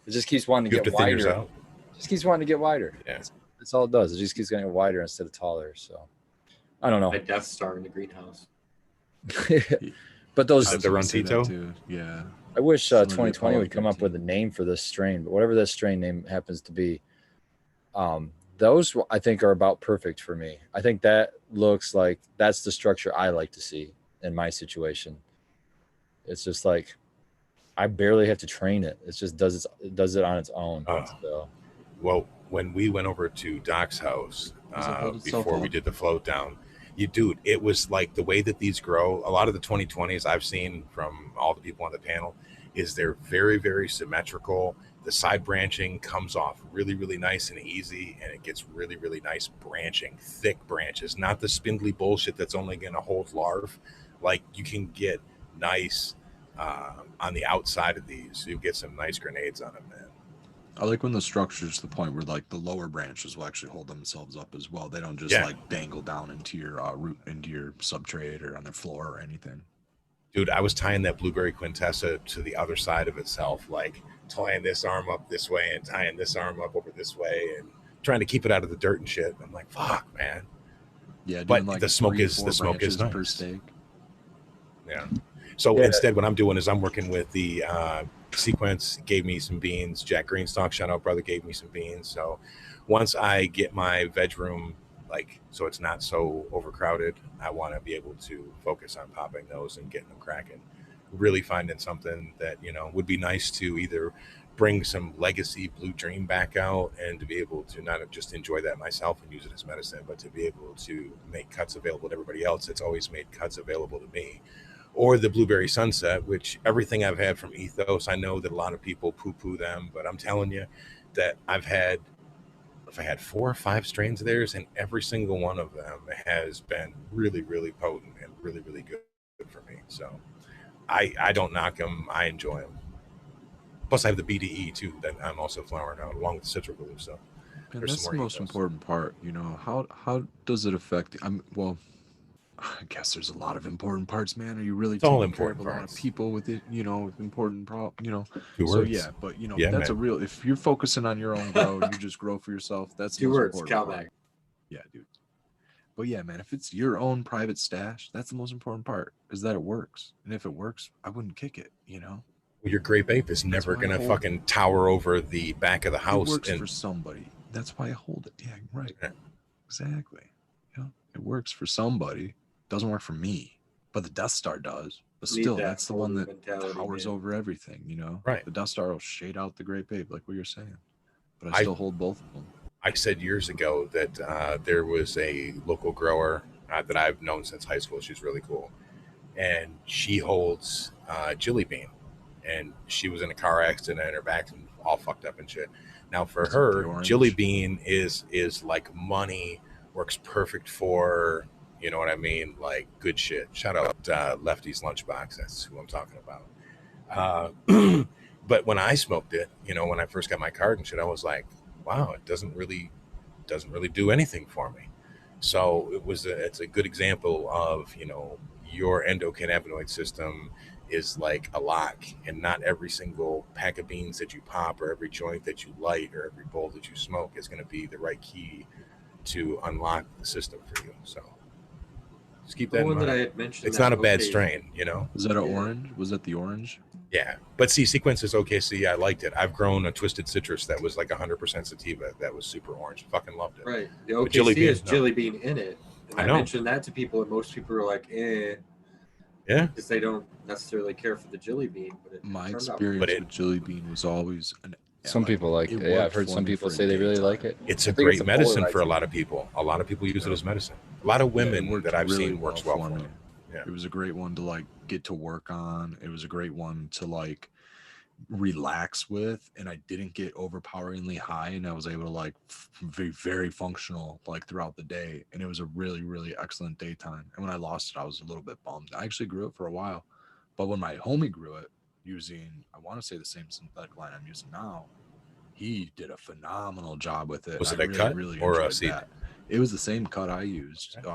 just keeps wanting to You have get to thin yours wider. out. Just keeps wanting to get wider. Yeah. That's all it does. It just keeps getting wider instead of taller. So I don't know. A Death Star in the greenhouse. But I Is those, it was the gonna say that Runtito? too. Yeah, I wish similar to 2020 would Apollo come up with a 13. name for this strain, but whatever this strain name happens to be, those I think are about perfect for me. I think that looks like that's the structure I like to see in my situation. It's just like I barely have to train it. It does it on its own. Oh, So well, when we went over to Doc's house Does it hold itself before we up? did the float down, dude, it was like the way that these grow. A lot of the 2020s I've seen from all the people on the panel is they're very, very symmetrical. The side branching comes off really, really nice and easy, and it gets really, really nice branching, thick branches, not the spindly bullshit that's only going to hold larve. Like you can get nice on the outside of these. You get some nice grenades on them, man. I like when the structure's to the point where like the lower branches will actually hold themselves up as well. They don't just Yeah, like dangle down into your root into your substrate or on the floor or anything. dude, I was tying that blueberry quintessa to the other side of itself, like tying this arm up this way and tying this arm up over this way and trying to keep it out of the dirt and shit. I'm like, fuck, man. Yeah, doing But like the smoke three, is four branches per nice. stake. Yeah. So yeah, instead, what I'm doing is I'm working with the sequence. Gave me some beans. Jack Greenstock, shout out brother, gave me some beans. So once I get my veg room, like, so it's not so overcrowded, I want to be able to focus on popping those and getting them cracking. Really finding something that would be nice to either bring some legacy Blue Dream back out and to be able to not just enjoy that myself and use it as medicine, but to be able to make cuts available to everybody else. It's always made cuts available to me, or the Blueberry Sunset, which everything I've had from Ethos, I know that a lot of people poo poo them, but I'm telling you that if I had 4 or 5 strains of theirs, and every single one of them has been really, really potent and really, really good for me. So I don't knock them. I enjoy them. Plus, I have the BDE too that I'm also flowering out along with Citra Glue. So And there's some that's more the most Ethos. important part. How does it affect? I'm well. I guess there's a lot of important parts, man. Are you really It's all taking care of important a lot of parts. people with it? With important Two So words. yeah, but Yeah, that's a man. real. If you're focusing on your own grow and you just grow for yourself, that's the Two most words, important cow part. bag. Yeah, dude. But yeah, man, if it's your own private stash, that's the most important part. Is that it works, and if it works, I wouldn't kick it. Your grape ape is That's never why I gonna hold it. fucking tower over the back of the It house. works And for somebody. That's why I hold it. Yeah, right. Yeah. Exactly. It works for somebody. Doesn't work for me. But the Death Star does. But Need still, that that's the one holder that mentality, towers man. over everything. Right. The Death Star will shade out the Great Babe, like what you're saying. But I I- still hold both of them. I said years ago that there was a local grower that I've known since high school. She's really cool, and she holds Jilly Bean, and she was in a car accident and her back's all fucked up and shit. Now for Is it the her, orange? Jilly Bean is like money, works perfect for, you know what I mean, like good shit. Shout out Lefty's Lunchbox. That's who I'm talking about. But when I smoked it, when I first got my card and shit, I was like, wow, it doesn't really do anything for me. So it's a good example of, your endocannabinoid system is like a lock, and not every single pack of beans that you pop or every joint that you light or every bowl that you smoke is going to be the right key to unlock the system for you. So just keep that The in one that I mind. had mentioned. It's that not a bad OK- strain, Was that an Yeah. orange? Was that the orange? Yeah, but see, Sequences OKC, I liked it. I've grown a Twisted Citrus that was like 100% sativa. That was super orange. Fucking loved it. Right. The But OKC Jilly Bean, has no. Jilly Bean in it. And I I know. mentioned that to people, and most people are like, Yeah. because they don't necessarily care for the Jilly Bean. But it My turned out experience But it- with Jilly Bean was always Some people like it it. Yeah, I've worked heard for some me people for say they really daytime. like it. It's I a think great it's a medicine for a polarizing- lot of people. A lot of people use it as medicine. A lot of Yeah, women it worked that I've really seen works well for me. them. Yeah. It was a great one to like get to work on. It was a great one to like relax with, and I didn't get overpoweringly high, and I was able to like be very functional like throughout the day, and it was a really, really excellent daytime. And when I lost it, I was a little bit bummed. I actually grew it for a while, but when my homie grew it using, I want to say the same synthetic line I'm using now, he did a phenomenal job with it. Was and it I a really, cut really or a enjoyed seed? that. It was the same cut I used. Okay.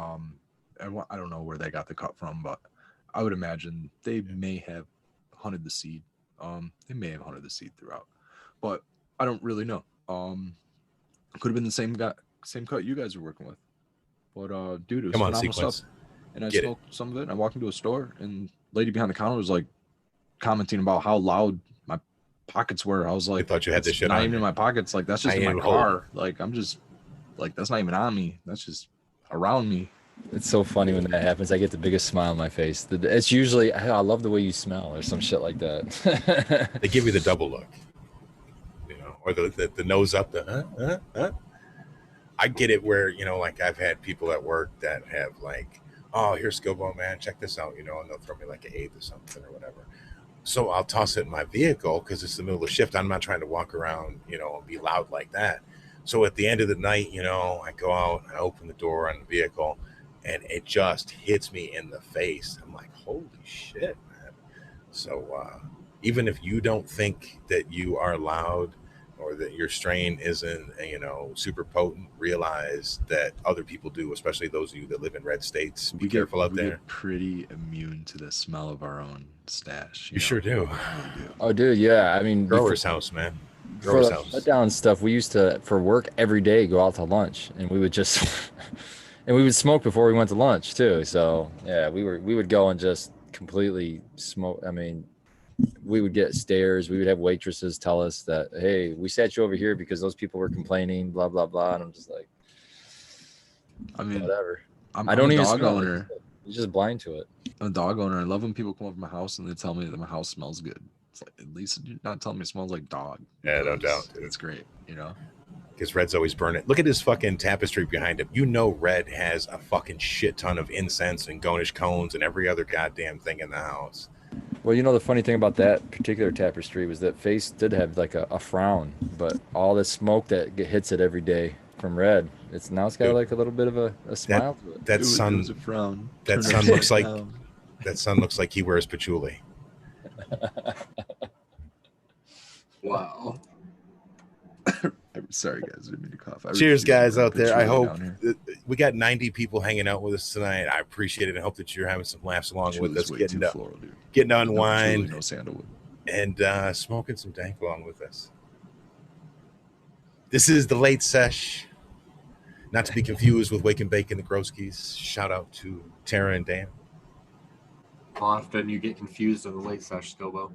I don't know where they got the cut from, but I would imagine they may have hunted the seed. They may have hunted the seed throughout, but I don't really know. Could have been the same cut you guys were working with. But dude, it was Come on, phenomenal Sequence. stuff. And I Get it. smoked some of it. And I walked into a store, and lady behind the counter was like commenting about how loud my pockets were. I was like, thought you had this "It's shit not on even you." in my pockets. Like that's just I in my am car. Like I'm just like that's not even on me. That's just around me." It's so funny when that happens. I get the biggest smile on my face. It's usually, I love the way you smell or some shit like that. They give you the double look, or the nose up. I get it where, like I've had people at work that have like, oh, here's Skillbo, man, check this out, and they'll throw me like an eighth or something or whatever. So I'll toss it in my vehicle because it's the middle of the shift. I'm not trying to walk around, and be loud like that. So at the end of the night, I go out, I open the door on the vehicle, and it just hits me in the face. I'm like, holy shit, man. So even if you don't think that you are loud or that your strain isn't, super potent, realize that other people do, especially those of you that live in red states. Be careful out there. Get pretty immune to the smell of our own stash. You sure do. We really do. Oh, dude, yeah. I mean, Grower's house, man. for Grower's the house. shutdown stuff, we used to, for work every day, go out to lunch, and we would just, and we would smoke before we went to lunch too. So yeah, we would go and just completely smoke. I mean, we would get stares. We would have waitresses tell us that, hey, we sat you over here because those people were complaining, blah blah blah. And I'm just like, I mean, whatever. I'm I don't a even dog smell owner. it. You're just blind to it. I'm a dog owner. I love when people come over to my house and they tell me that my house smells good. It's like, at least you're not telling me it smells like dog. Yeah, no because doubt, dude. It's great, Because Red's always burn it. Look at his fucking tapestry behind him. Red has a fucking shit ton of incense and Gonish cones and every other goddamn thing in the house. Well, the funny thing about that particular tapestry was that face did have like a frown, but all the smoke that hits it every day from Red, it's got Dude, like a little bit of a smile to it. That It sun, was a frown. that Turn sun upside looks like down. that sun looks like he wears patchouli. Wow. I Sorry, guys. I didn't mean to cough. Cheers, guys out there. I hope Down we got 90 people hanging out with us tonight. I appreciate it. I hope that you're having some laughs along with us, way getting too to floral, dude. getting to No, truly unwind no sandalwood. and smoking some dank along with us. This is the late sesh, not to be confused with Wake and Bake and the Groskies. Shout out to Tara and Dan. Often you get confused in the late sesh, Skilbo.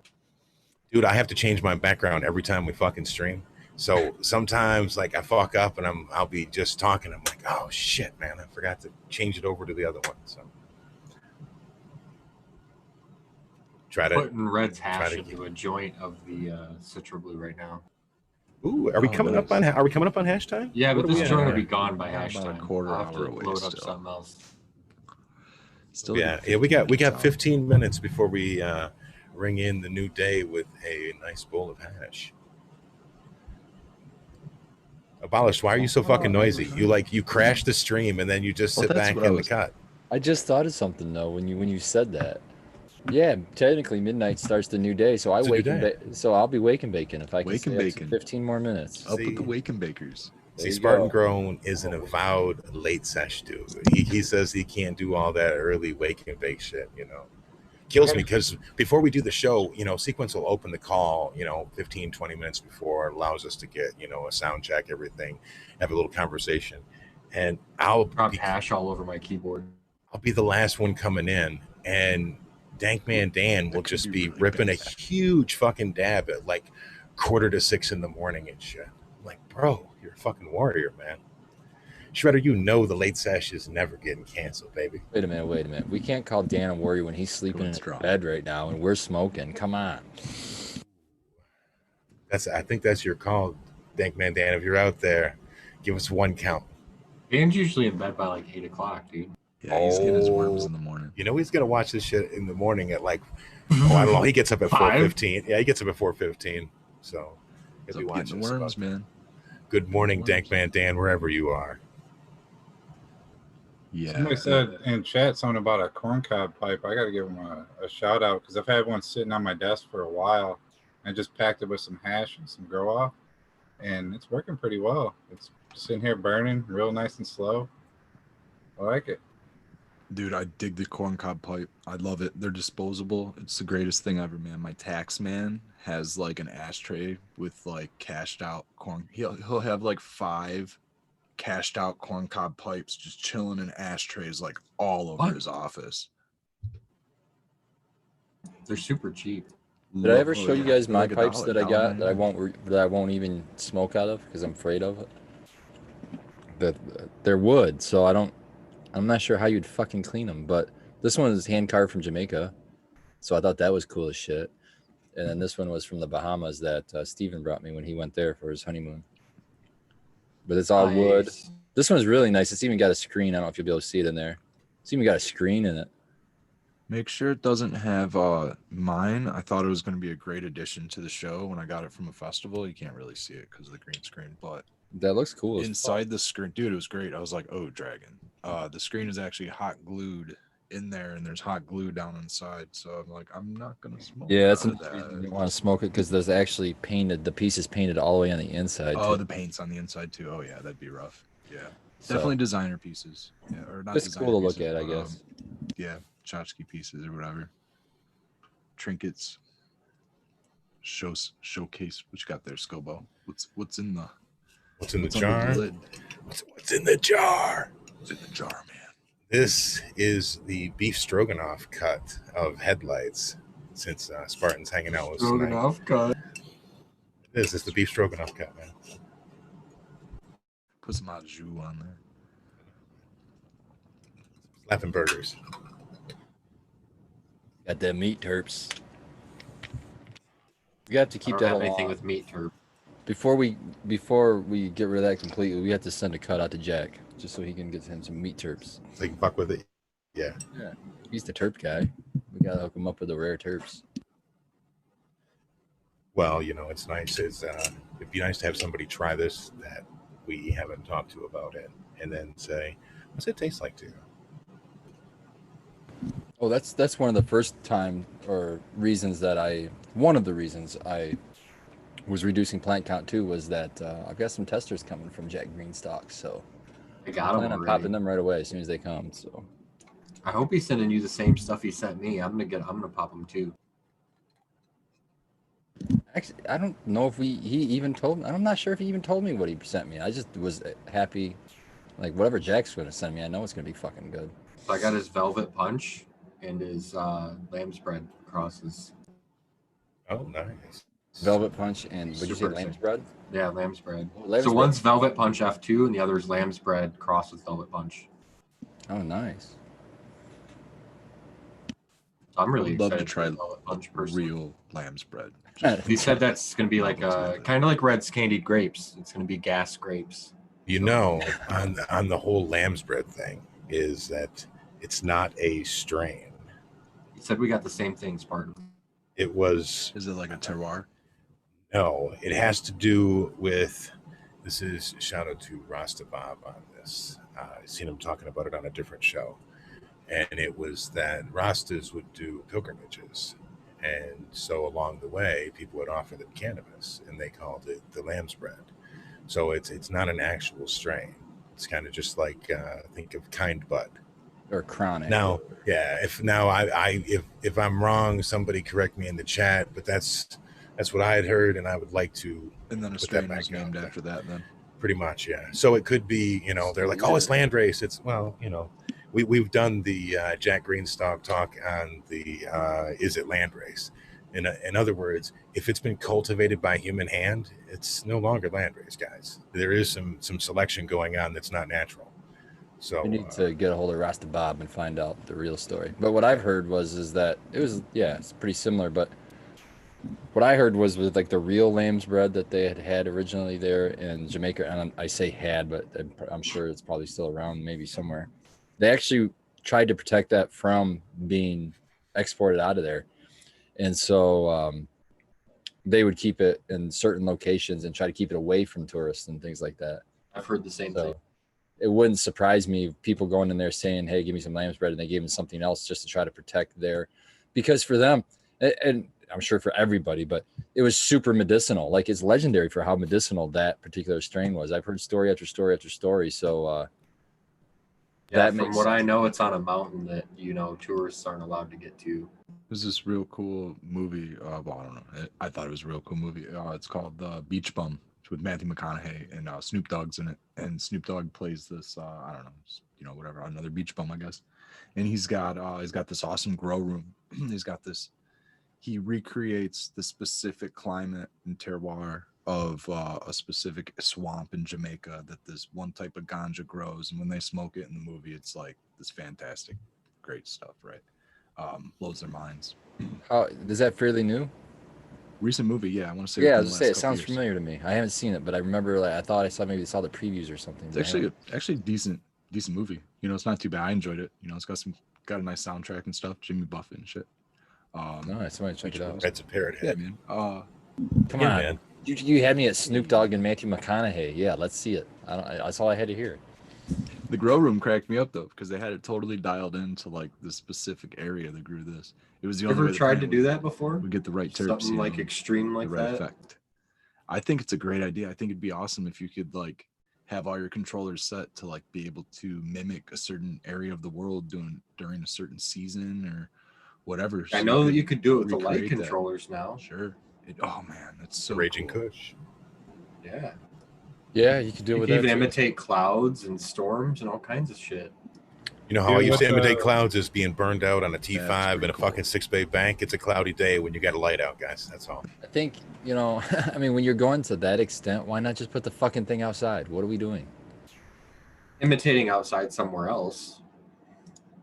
Dude, I have to change my background every time we fucking stream. So sometimes, like, I fuck up and I'll be just talking. I'm like, oh shit, man, I forgot to change it over to the other one. So try to Putting Red's hash to into a joint of the Citra Blue right now. Ooh, are we coming up on hash time? Yeah, What but are we this at joint will here? be gone by We're hash about a time. quarter I'll have to hour away load up still. something else. Still Yeah, got yeah, we 15 minutes got out. 15 minutes before we ring in the new day with a nice bowl of hash. Abolished, why are you so fucking noisy? You crash the stream and then you just Well, sit that's back what I in the was- cut. I just thought of something though when you said that. Yeah, technically midnight starts the new day, so It's a new wake and day. so I'll be wake and baking if I can Wake stay and up to bacon. 15 more minutes. Up with the See? Wake and Bakers. There See, you Spartan go. Grown is an avowed late sesh dude. He says he can't do all that early wake and bake shit, Kills me because before we do the show, Sequence will open the call, 15, 20 minutes before, allows us to get, a sound check, everything, have a little conversation. And Dropped hash all over my keyboard. I'll be the last one coming in, and Dankman Dan will That could just be be really ripping a bad. huge fucking dab at like 5:45 in the morning and shit. I'm like, bro, you're a fucking warrior, man. Shredder, the late sesh is never getting canceled, baby. Wait a minute. We can't call Dan a warrior when he's sleeping in his Withdraw. bed right now and we're smoking. Come on. I think that's your call, Dankman Dan. If you're out there, give us one count. Dan's usually in bed by like 8 o'clock, dude. Yeah, he's getting his worms Oh. in the morning. He's gonna watch this shit in the morning at like, I don't know. He gets up at 4:15. Yeah, he gets up at 4:15. So He's he'll be up watching getting this the worms, about- man. Good morning, Worms. Dankman Dan, wherever you are. Yeah. Somebody said in chat something about a corncob pipe. I got to give them a shout out because I've had one sitting on my desk for a while. I just packed it with some hash and some grow off, and it's working pretty well. It's sitting here burning real nice and slow. I like it. Dude, I dig the corncob pipe. I love it. They're disposable. It's the greatest thing ever, man. My tax man has like an ashtray with like cashed out corn. He'll have like 5 cashed out corncob pipes just chilling in ashtrays like all over What? his office. They're super cheap. Did I ever show you guys They're my like pipes $1, that I got that I $1.99. won't even smoke out of because I'm afraid of it? They're wood, so I'm not sure how you'd fucking clean them, but this one is hand carved from Jamaica, so I thought that was cool as shit. And then this one was from the Bahamas that Steven brought me when he went there for his honeymoon. But it's all wood. Nice. This one's really nice. It's even got a screen. I don't know if you'll be able to see it in there. It's even got a screen in it. Make sure it doesn't have mine. I thought it was going to be a great addition to the show when I got it from a festival. You can't really see it because of the green screen, but That looks cool. as fuck. inside the screen, dude, it was great. I was like, oh, dragon. The screen is actually hot glued in there, and there's hot glue down inside. So I'm like, I'm not gonna smoke. Yeah, that's out of another reason you that. want to smoke it because there's actually painted. The piece is painted all the way on the inside. Oh, too. the paint's on the inside too. Oh yeah, that'd be rough. Yeah, So, definitely designer pieces. Yeah, or not. It's designer cool to look pieces, at, I but, guess. yeah, tchotchke pieces or whatever. Trinkets. Showcase. What you got there, Scobo? What's in the What's in the under jar? lid? What's in the jar? What's in the jar, man? This is the beef stroganoff cut of headlights. Since Spartan's hanging out with us tonight. Stroganoff cut. This is the beef stroganoff cut, man. Put some au jus on there. Laughing burgers. Got the meat terps. We have to I keep don't that have anything alive. with meat turp. Before we get rid of that completely, we have to send a cut out to Jack just so he can get him some meat terps. So you can fuck with it. Yeah. He's the terp guy. We gotta hook him up with the rare terps. Well, it's nice. It'd be nice to have somebody try this that we haven't talked to about it, and then say, "What's it taste like to you?" Oh, that's one of the first time or reasons that one of the reasons I was reducing plant count too was that I've got some testers coming from Jack Greenstock, so I I got them plan on already. popping them right away as soon as they come. So I hope he's sending you the same stuff he sent me. I'm gonna pop them too. actually, I don't know if he even told me. I'm not sure if he even told me what he sent me. I just was happy, like whatever Jack's gonna send me. I know it's gonna be fucking good. So I got his velvet punch and his lamb's bread crosses. Oh, nice. Velvet Punch and would you say Super lamb's excited. bread? Yeah, lamb's bread. Oh, lamb's So bread. one's velvet punch F2 and the other is lamb's bread crossed with velvet punch. Oh, nice. I'm really I would love excited to try for the velvet punch personally. real lamb's bread. He said that's gonna be like Novelty of it. kind of like Red's candied grapes. It's gonna be gas grapes. You know, on the whole lamb's bread thing is that it's not a strain. He said we got the same thing, Spartan. It was Is it like a terroir? no. It has to do with. This is shout out to Rasta Bob on this. I've seen him talking about it on a different show, and it was that Rastas would do pilgrimages, and so along the way, people would offer them cannabis, and they called it the lamb's bread. So it's not an actual strain. It's kind of just like think of kind bud. Or chronic. Now, yeah, if I'm wrong, somebody correct me in the chat. But that's what I had heard, and I would like to And then a put that strain back was named out there. after that then. Pretty much, yeah. So it could be, they're like, oh, it's landrace. It's we've done the Jack Greenstock talk on the is it landrace? In other words, if it's been cultivated by human hand, it's no longer landrace, guys. There is some selection going on that's not natural. So We need to get a hold of Rasta Bob and find out the real story. But what I've heard is that it was it's pretty similar. But what I heard was with like the real lamb's bread that they had originally there in Jamaica, and I say had, but I'm sure it's probably still around, maybe somewhere. They actually tried to protect that from being exported out of there, and so they would keep it in certain locations and try to keep it away from tourists and things like that. I've heard the same So thing. it wouldn't surprise me if people going in there saying, "Hey, give me some lamb's bread," and they gave them something else just to try to protect their, because for them, and I'm sure for everybody, but it was super medicinal. Like it's legendary for how medicinal that particular strain was. I've heard story after story after story. So Yeah, that from makes what I sense. know, it's on a mountain that tourists aren't allowed to get to. There's this real cool movie. Well, I don't know. I thought it was a real cool movie. It's called Beach Bum. It's with Matthew McConaughey and Snoop Dogg's in it. And Snoop Dogg plays this. I don't know. Whatever. Another beach bum, I guess. And he's got this awesome grow room. He's got this. He recreates the specific climate and terroir of a specific swamp in Jamaica that this one type of ganja grows. And when they smoke it in the movie, it's like this fantastic, great stuff, right? Blows their minds. How is that fairly new? Recent movie, yeah. I want to say. Yeah, I within was the gonna say it last couple sounds years. familiar to me. I haven't seen it, but I remember like I thought I saw the previews or something. It's but I actually haven't. decent movie. It's not too bad. I enjoyed it. It's got a nice soundtrack and stuff. Jimmy Buffett and shit. Nice. Somebody check it out. that's a parrot Yeah, head. man. Come Yeah, on, man. you had me at Snoop Dogg and Matthew McConaughey. Yeah, let's see it. That's all I had to hear. The grow room cracked me up though because they had it totally dialed into like the specific area that grew this. It was the You only way ever the tried to plant do would- that before? would get the right terps, Something like extreme the like right that. effect. I think it's a great idea. I think it'd be awesome if you could like have all your controllers set to like be able to mimic a certain area of the world during a certain season or whatever. I so know that you could do it with the light recreate that. controllers now. Sure. Oh man, that's so Raging cool. Kush. Yeah. Yeah, you could do it You with can that even too. imitate clouds and storms and all kinds of shit. You know how I Dude, used to what's, imitate clouds as being burned out on a T5 pretty in a cool. fucking 6-bay bank. It's a cloudy day when you got a light out, guys. That's all. I think I mean, when you're going to that extent, why not just put the fucking thing outside? What are we doing? Imitating outside somewhere else.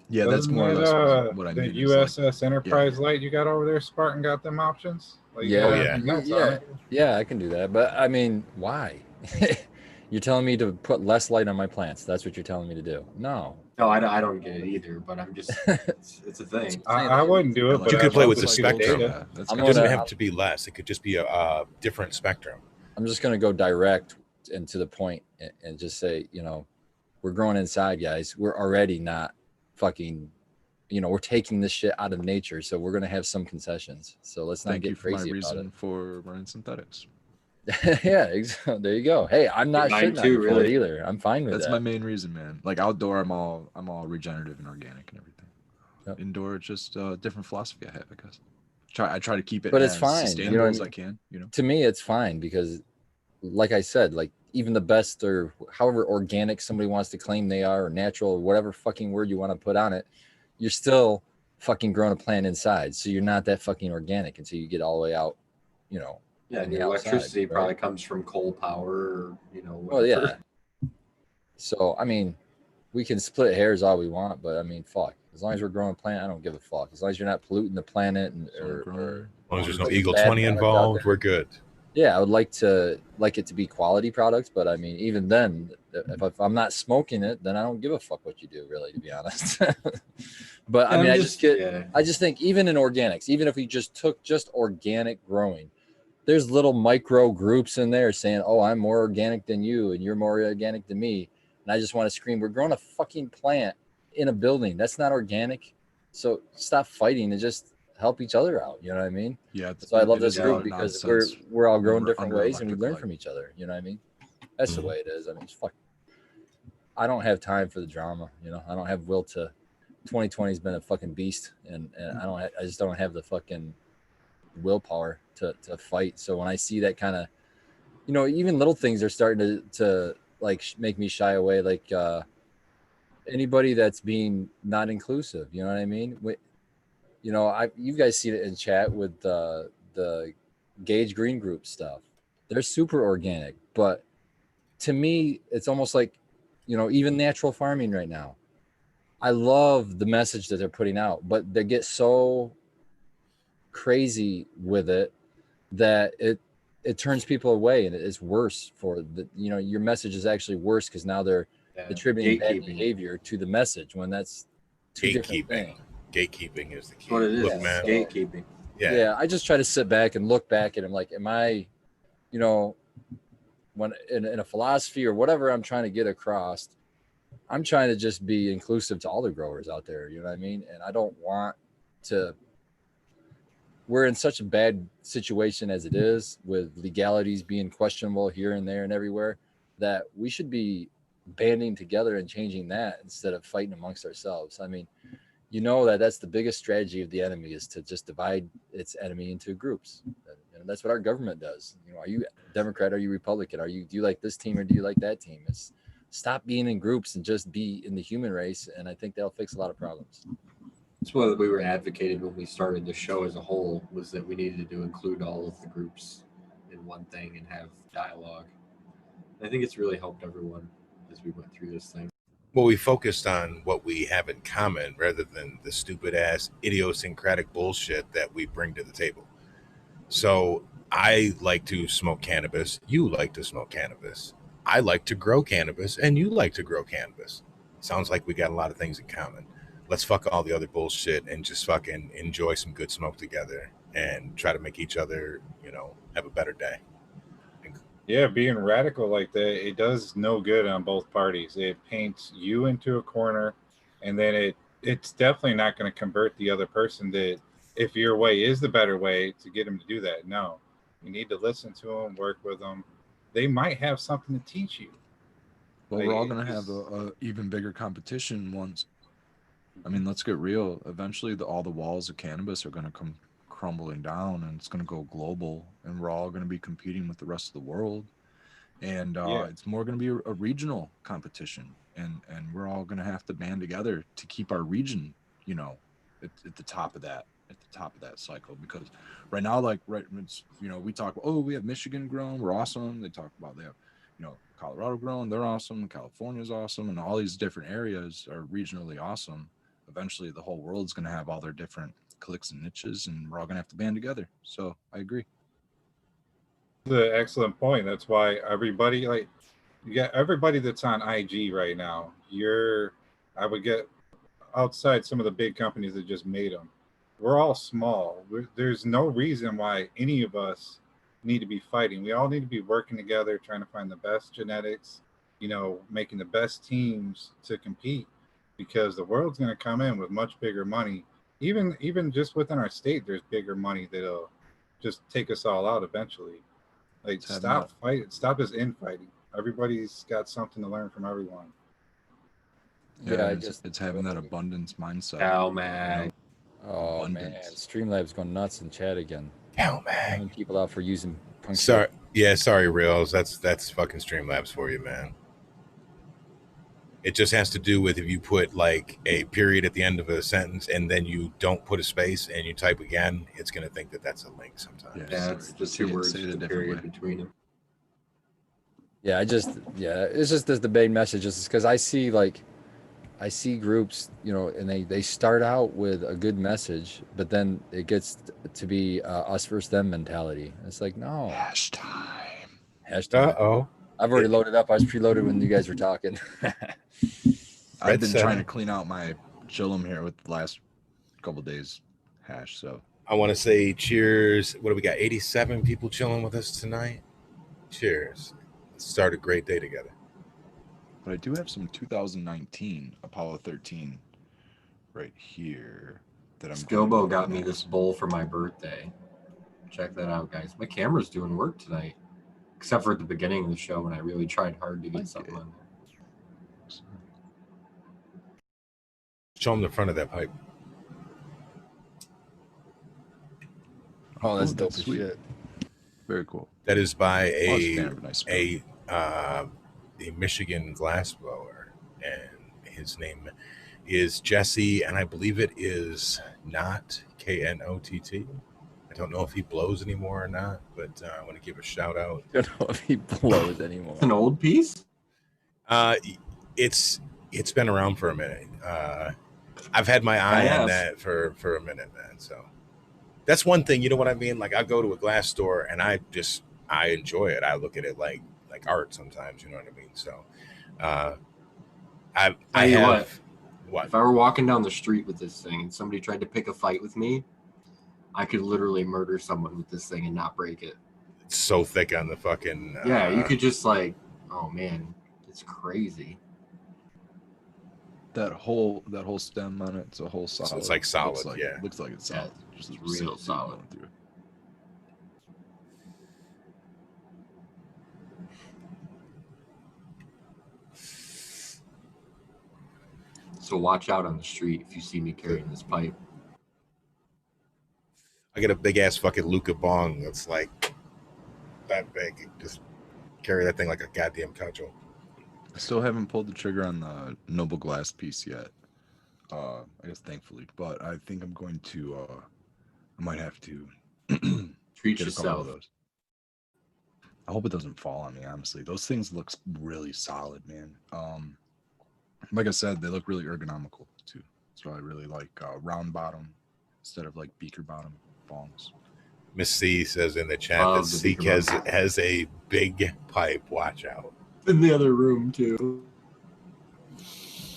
Yeah, that's Doesn't more or that, less what I the mean. is, like, USS Enterprise light you got over there, Spartan, got them options? Like, you Yeah, got yeah. everything else on yeah, it. yeah. I can do that, but I mean, why? You're telling me to put less light on my plants. That's what you're telling me to do. No. No, I don't get it either, but I'm just, it's a thing. I wouldn't do it, but You I could play love with to the see spectrum. data. That's I'm It kinda doesn't gonna- have to be less. It could just be a different spectrum. I'm just gonna go direct and to the point and just say, we're growing inside, guys. We're already not fucking, we're taking this shit out of nature, so we're gonna have some concessions. So let's not Thank you get for my crazy about it. reason for running synthetics. Yeah, there you go. Hey, I'm not Mine shitting on too, you for it really. either. I'm fine with That's that. my main reason, man. Like outdoor, I'm all regenerative and organic and everything. Yep. Indoor, it's just a different philosophy I have, I guess. I try to keep it But it's as fine. sustainable as I can. To me, it's fine because, like I said, like even the best or however organic somebody wants to claim they are, or natural, or whatever fucking word you want to put on it, you're still fucking growing a plant inside. So you're not that fucking organic until you get all the way out, you know. Yeah, on and the your outside, electricity right? probably comes from coal power or Well, whatever. yeah. So I mean, we can split hairs all we want, but I mean, fuck. As long as we're growing a plant, I don't give a fuck. As long as you're not polluting the planet or As long as there's no putting Eagle bad 20 products out involved, there. we're good. Yeah, I would like it to be quality products, but I mean, even then, if I'm not smoking it, then I don't give a fuck what you do, really, to be honest. But I Yeah, mean, I'm I just get, yeah. I just think even in organics, even if we just took just organic growing, there's little micro groups in there saying, "Oh, I'm more organic than you, and you're more organic than me," and I just want to scream, "We're growing a fucking plant in a building. That's not organic." So stop fighting and just help each other out. You know what I mean? Yeah, So I love it this is a Yeah. lot group of because nonsense. we're all when growing we're different under ways and we electric learn light. from each other. You know what I mean? That's the Mhm. way it is. I mean, it's fuck. I don't have time for the drama. You know, I don't have will to. 2020 has been a fucking beast, and I just don't have the fucking willpower to fight. So when I see that kind of, even little things are starting to like make me shy away. Like anybody that's being not inclusive. You know what I mean? You guys see it in chat with the Gage Green Group stuff. They're super organic, but to me, it's almost like, even natural farming right now. I love the message that they're putting out, but they get so crazy with it that it turns people away, and it's worse for your message is actually worse because now they're Yeah. attributing bad Gatekeeping. behavior to the message when that's two different things. Gatekeeping is the key. That's what it is. Look, It's man. gatekeeping. Yeah. I just try to sit back and look back at him like, am I, when in a philosophy or whatever I'm trying to get across, I'm trying to just be inclusive to all the growers out there. You know what I mean? And I don't want to. We're in such a bad situation as it is, with legalities being questionable here and there and everywhere, that we should be banding together and changing that instead of fighting amongst ourselves. I mean, that's the biggest strategy of the enemy, is to just divide its enemy into groups. And that's what our government does. Are you Democrat? Are you Republican? Do you like this team or do you like that team? It's stop being in groups and just be in the human race. And I think that'll fix a lot of problems. That's what we were advocated when we started the show as a whole, was that we needed to include all of the groups in one thing and have dialogue. I think it's really helped everyone as we went through this thing. Well, we focused on what we have in common rather than the stupid ass idiosyncratic bullshit that we bring to the table. So I like to smoke cannabis. You like to smoke cannabis. I like to grow cannabis, and you like to grow cannabis. Sounds like we got a lot of things in common. Let's fuck all the other bullshit and just fucking enjoy some good smoke together and try to make each other, have a better day. Yeah, being radical like that, it does no good on both parties. It paints you into a corner, and then it's definitely not going to convert the other person that if your way is the better way to get them to do that. No, you need to listen to them, work with them. They might have something to teach you. Well, Like, we're all it gonna have just- a even bigger competition once. I mean, let's get real. Eventually, all the walls of cannabis are gonna come crumbling down, and it's gonna go global, and we're all gonna be competing with the rest of the world. And Yeah. it's more going to be a regional competition, and we're all going to have to band together to keep our region, at the top of that cycle. Because right now, like it's, we talk, oh, we have Michigan grown, we're awesome. They talk about they have, Colorado grown, they're awesome. California's awesome, and all these different areas are regionally awesome. Eventually, the whole world's going to have all their different cliques and niches, and we're all going to have to band together. So I agree. The excellent point. That's why everybody, like, you got everybody that's on IG right now. I would get outside some of the big companies that just made them. We're all small. There's no reason why any of us need to be fighting. We all need to be working together, trying to find the best genetics, making the best teams to compete, because the world's going to come in with much bigger money. Even just within our state, there's bigger money that'll just take us all out eventually. Like, It's having stop fighting. Stop this infighting. Everybody's got something to learn from everyone. Yeah, I it's, just it's having that abundance mindset. Cow you mag. know? oh man, abundance. Streamlabs going nuts in chat again. Hell, man. Calling people out for using Sorry, punctuation. sorry, Reels. That's fucking Streamlabs for you, man. It just has to do with if you put like a period at the end of a sentence and then you don't put a space and you type again, it's gonna think that that's a link sometimes. Yeah, it's the two words, say it a the different period way. between them. Yeah, it's just this debate messages because I see groups, you know, and they start out with a good message, but then it gets to be us versus them mentality. It's like, no, Hash time. hashtag. Uh-oh. I've already loaded up. I was preloaded when you guys were talking. I've been said trying it. to clean out my chillum here with the last couple days hash. So I want to say cheers. What do we got? 87 people chilling with us tonight. Cheers. Let's start a great day together. but I do have some 2019 Apollo 13 right here that I'm Skilbo got me this bowl for my birthday. Check that out, guys. My camera's doing work tonight, except for at the beginning of the show when I really tried hard to get something on there. Show them the front of that pipe. Oh, that's Oh, dope that's as sweet. shit. Very cool. That is by I was a fan of a nice a Michigan glass blower, and his name is Jesse, and I believe it is not KNOTT. I don't know if he blows anymore or not, but I want to give a shout out. I don't know if he blows anymore. It's an old piece. It's been around for a minute. I've had my eye on that for a minute, man. So that's one thing, you know what I mean? Like I go to a glass store and I enjoy it. I look at it like art sometimes, you know what I mean? So I have what? If I were walking down the street with this thing and somebody tried to pick a fight with me, I could literally murder someone with this thing and not break it. It's so thick on the fucking yeah, you could just like, oh man, it's crazy. That whole stem on it, it's a whole solid. So it's like solid, Looks like it's solid. Yeah, just it's real solid. Through. So watch out on the street if you see me carrying this pipe. I get a big ass fucking Luca bong that's like that big. You just carry that thing like a goddamn cudgel. I still haven't pulled the trigger on the Noble Glass piece yet. I guess thankfully, but I think I'm going to. I might have to treat get a couple of yourself. those. I hope it doesn't fall on me. Honestly, those things look really solid, man. Like I said, they look really ergonomical too. So I really like round bottom instead of like beaker bottom bongs. Miss C says in the chat that Seek has a big pipe. Watch out. In the other room too.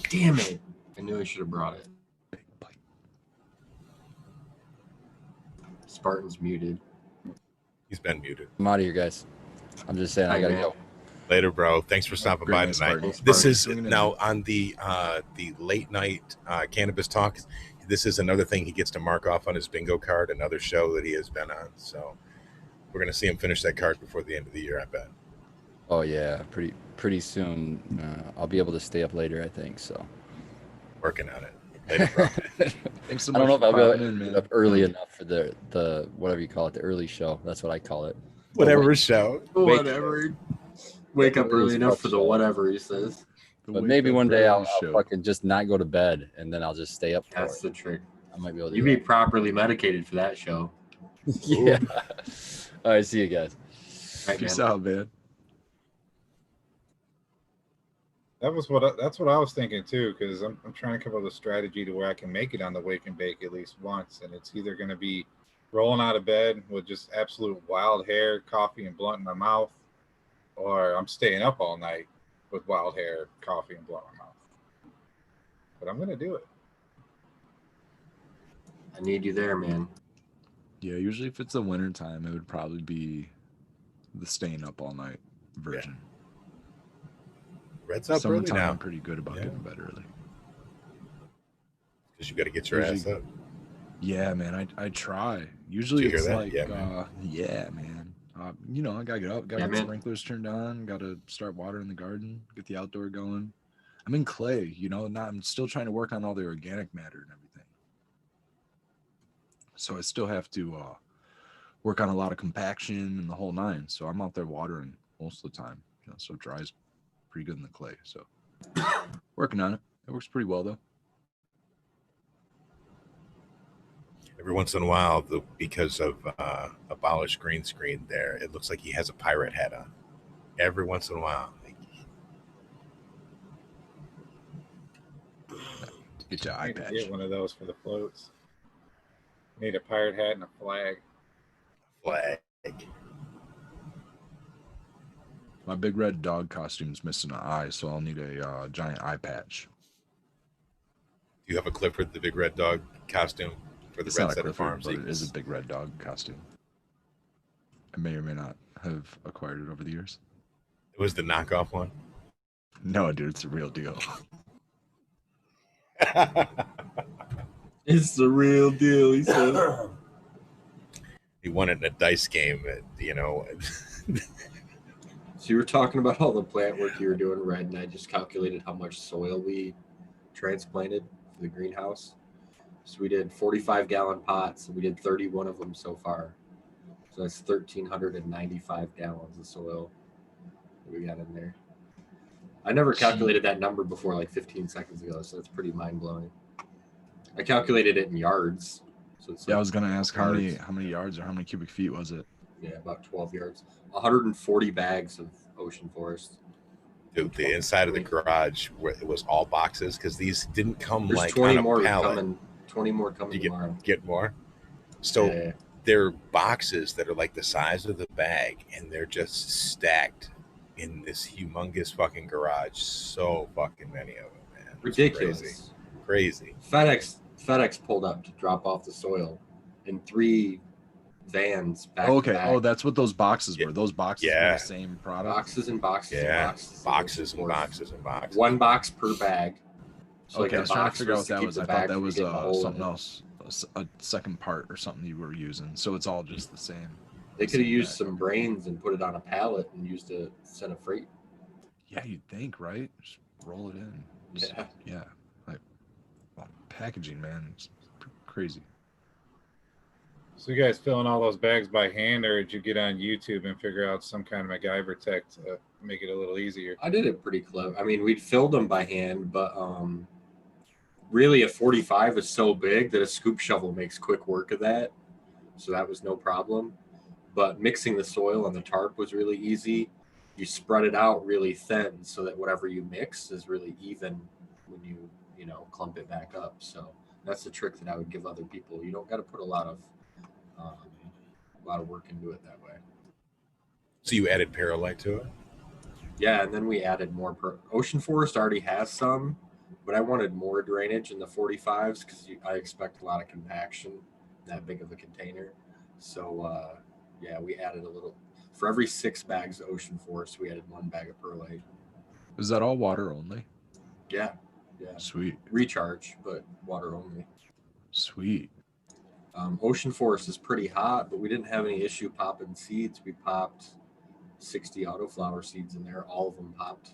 Damn it! I knew I should have brought it. Big pipe. Spartan's muted. He's been muted. I'm out of here, guys. I'm just saying, I gotta go. Later, bro. Thanks for stopping by tonight. This is now on the late night cannabis talk. This is another thing he gets to mark off on his bingo card. Another show that he has been on. So we're gonna see him finish that card before the end of the year, I bet. Oh yeah, pretty soon. I'll be able to stay up later, I think. So working on it. Later, bro. Thanks so I much. don't know if I'll be able to man. get up early enough for the whatever you call it, the early show. That's what I call it. Whatever show. Whatever. Wake up early enough for the whatever he says. But maybe one day I'll fucking just not go to bed and then I'll just stay up. That's the trick. I might be able to. You'd be properly medicated for that show. Yeah. All right. See you guys. Right, Peace out, man. That's what I was thinking too, because I'm trying to come up with a strategy to where I can make it on the wake and bake at least once, and it's either going to be rolling out of bed with just absolute wild hair, coffee, and blunt in my mouth, or I'm staying up all night with wild hair, coffee, and blunt in my mouth. But I'm going to do it. I need you there, man. Yeah, usually if it's the winter time, it would probably be the staying up all night version. Yeah. Red's up early now. I'm pretty good about getting to bed early. Because you got to get your ass up. Yeah, man, I try. Usually it's like, yeah, yeah, man. You know, I gotta get up, gotta Yeah, get man. sprinklers turned on, gotta start watering the garden, get the outdoor going. I'm in clay, you know, not I'm still trying to work on all the organic matter and everything. So I still have to work on a lot of compaction and the whole nine. So I'm out there watering most of the time. You know, so it dries pretty good in the clay. So working on it. It works pretty well though. Every once in a while, because of abolished green screen, there it looks like he has a pirate hat on. Every once in a while, Get your I eye need to patch. get one of those for the floats. Need a pirate hat and a flag. flag. My big red dog costume's missing an eye, so I'll need a giant eye patch. Do you have a Clifford the Big Red Dog costume for the It's Red not a Setter Clifford, Farms but it is a Eagles? big red dog costume. I may or may not have acquired it over the years. It was the knockoff one. No, dude, it's a real deal. It's the real deal, he said. He won it in a dice game. You know, So you were talking about all the plant work you were doing, Red, and I just calculated how much soil we transplanted for the greenhouse. So we did 45-gallon pots, and we did 31 of them so far. So that's 1,395 gallons of soil that we got in there. I never calculated that number before, like 15 seconds ago, so that's pretty mind-blowing. I calculated it in yards. So it's Yeah, I like was gonna ask yards. how many yards or how many cubic feet was it? Yeah, about 12 yards. 140 bags of ocean forest. dude, the inside of the garage where it was all boxes because these didn't come There's like 20 on a more pallet. coming. 20 more coming You tomorrow. get more. So Yeah. they're boxes that are like the size of the bag, and they're just stacked in this humongous fucking garage. So fucking many of them, man. It's Ridiculous. Crazy. FedEx pulled up to drop off the soil in 3 vans back to Okay. back. Oh, that's what those boxes Yeah. were. Those boxes were Yeah. the same product. boxes and boxes Yeah, and boxes. boxes and forest. boxes and boxes. 1 box per bag. So Okay, I the was trying to box figure out was what to that keep was. the I bag thought that from was getting a hole in something it. else, a second part or something you were using. So it's all just the same. They could have used bag. some brains and put it on a pallet and used to send a freight. Yeah, you'd think, right? Just roll it in. Just, Yeah. yeah. Like packaging, man. It's crazy. So you guys filling all those bags by hand, or did you get on YouTube and figure out some kind of MacGyver tech to make it a little easier? I did it pretty clever. I mean, we'd filled them by hand, but really a 45 is so big that a scoop shovel makes quick work of that. So that was no problem. But mixing the soil and the tarp was really easy. You spread it out really thin so that whatever you mix is really even when you clump it back up. So that's the trick that I would give other people. You don't got to put a lot of work into it that way. So you added Paralite to it? Yeah, and then we added more. Ocean Forest already has some, but I wanted more drainage in the 45s because I expect a lot of compaction in that big of a container. So yeah, we added a little. For every 6 bags of Ocean Forest, we added 1 bag of perlite. Is that all water only? Yeah. Sweet. Recharge, but water only. Sweet. Ocean Forest is pretty hot, but we didn't have any issue popping seeds. We popped 60 autoflower seeds in there. All of them popped.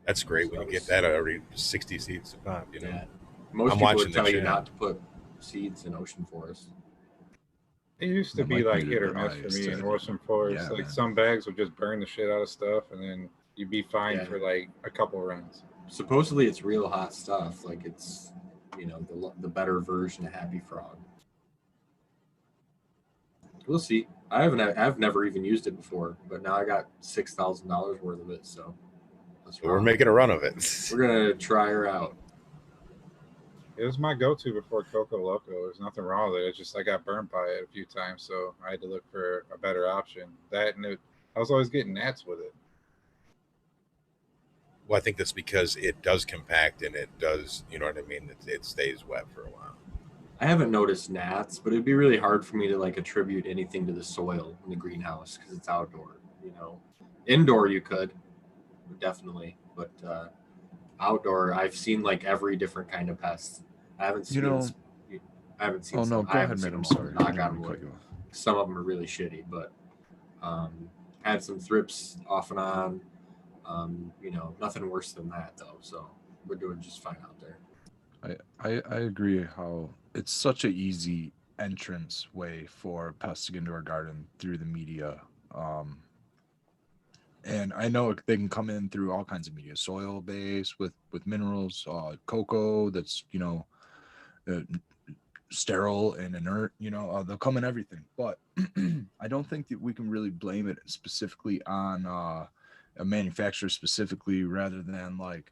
That's great when you get that already 60 seeds to pop, you know. Yeah. Most I'm people watching would the tell you chat. not to put seeds in Ocean Forest. It used to That be might like be hit or the miss for highest, me in Ocean Forest. yeah, Like man. some bags would just burn the shit out of stuff, and then you'd be fine Yeah. for like a couple runs. Supposedly it's real hot stuff. Like it's, the better version of Happy Frog. We'll see. I've never even used it before, but now I got $6,000 worth of it. So that's We're making a run of it. We're gonna try her out. It was my go-to before Coco Loco. There's nothing wrong with it. It's just I got burned by it a few times, so I had to look for a better option. That and I was always getting gnats with it. Well, I think that's because it does compact and it does, you know what I mean? It stays wet for a while. I haven't noticed gnats, but it'd be really hard for me to attribute anything to the soil in the greenhouse because it's outdoor. Indoor you could definitely, but outdoor I've seen every different kind of pest. I haven't seen. I haven't seen. Oh no, I go haven't ahead, seen man. I'm them all. sorry. I Knock didn't on mean to cut wood. you off. Some of them are really shitty, but Had some thrips off and on. Nothing worse than that though. So we're doing just fine out there. I agree how it's such a easy entrance way for pests to get into our garden through the media. Um, and I know they can come in through all kinds of media, soil based with minerals, cocoa that's uh, sterile and inert. They'll come in everything. But I don't think that we can really blame it specifically on a manufacturer specifically, rather than like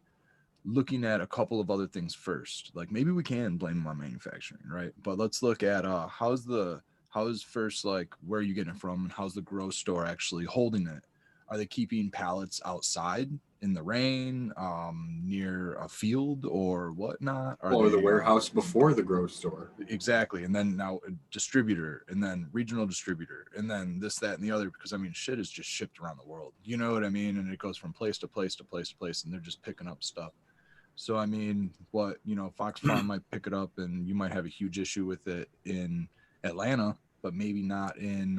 looking at a couple of other things first. Like maybe we can blame them on manufacturing, right? But let's look at how's first, like, where are you getting it from, and how's the grow store actually holding it? Are they keeping pallets outside in the rain, near a field or whatnot? Are Or the they warehouse before the grocery store. exactly? And then now a distributor, and then regional distributor, and then this, that, and the other. Because I mean, shit is just shipped around the world. You know what I mean? And it goes from place to place to place to place, and they're just picking up stuff. So I mean, Fox Farm might pick it up, and you might have a huge issue with it in Atlanta, but maybe not in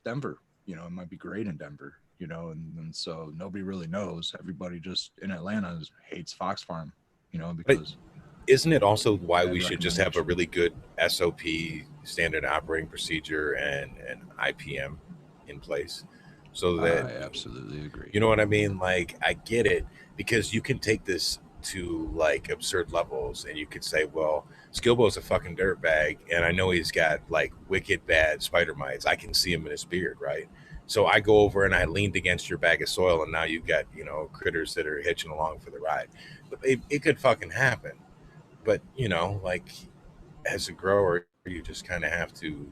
Denver. It might be great in Denver. And so nobody really knows. Everybody just in Atlanta hates Fox Farm. But Because isn't it also why bad we should just have a recommendation. really good SOP, standard operating procedure, and an IPM in place, so that, I absolutely agree. you know what I mean? Like, I get it, because you can take this to like absurd levels, and you could say, well, Skilbo's a fucking dirtbag, and I know he's got like wicked bad spider mites. I can see him in his beard, right? So I go over and I leaned against your bag of soil, and now you've got critters that are hitching along for the ride. But it could fucking happen. But like, as a grower, you just kind of have to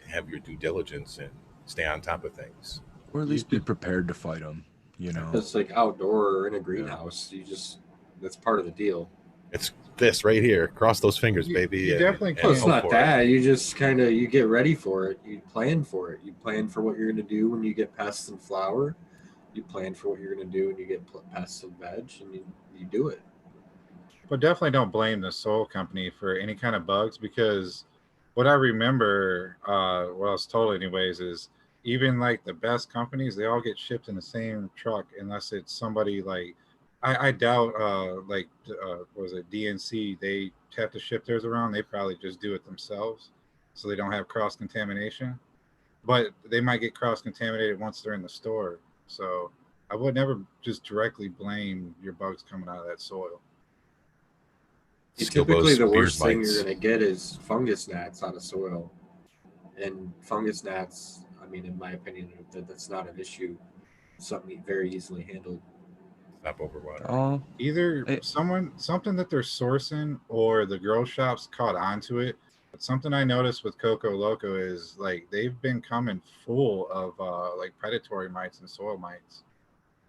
have your due diligence and stay on top of things. Or at You least be could, prepared to fight them. It's like outdoor or in a Yeah. greenhouse. That's part of the deal. It's this right here. Cross those fingers, baby, you and, definitely Well, and it's can't. hope not for it. that. You just kind of you get ready for it. You plan for it. You plan for what you're going to do when you get pests in flower. You plan for what you're going to do when you get pests in veg, and you do it. But definitely don't blame the soil company for any kind of bugs, because what I remember, what I was told anyways, is even like the best companies, they all get shipped in the same truck unless it's somebody like, I doubt what was it, DNC, they have to ship theirs around. They probably just do it themselves so they don't have cross contamination. But they might get cross contaminated once they're in the store. So I would never just directly blame your bugs coming out of that soil. Typically, Skilbo's the beard worst thing you're mites. going to get is fungus gnats out of soil, and fungus gnats. I mean, in my opinion, that's not an issue. Something very easily handled. Stop overwatering. Either It, something that they're sourcing or the grow shops caught onto it. But something I noticed with Coco Loco is like they've been coming full of like predatory mites and soil mites.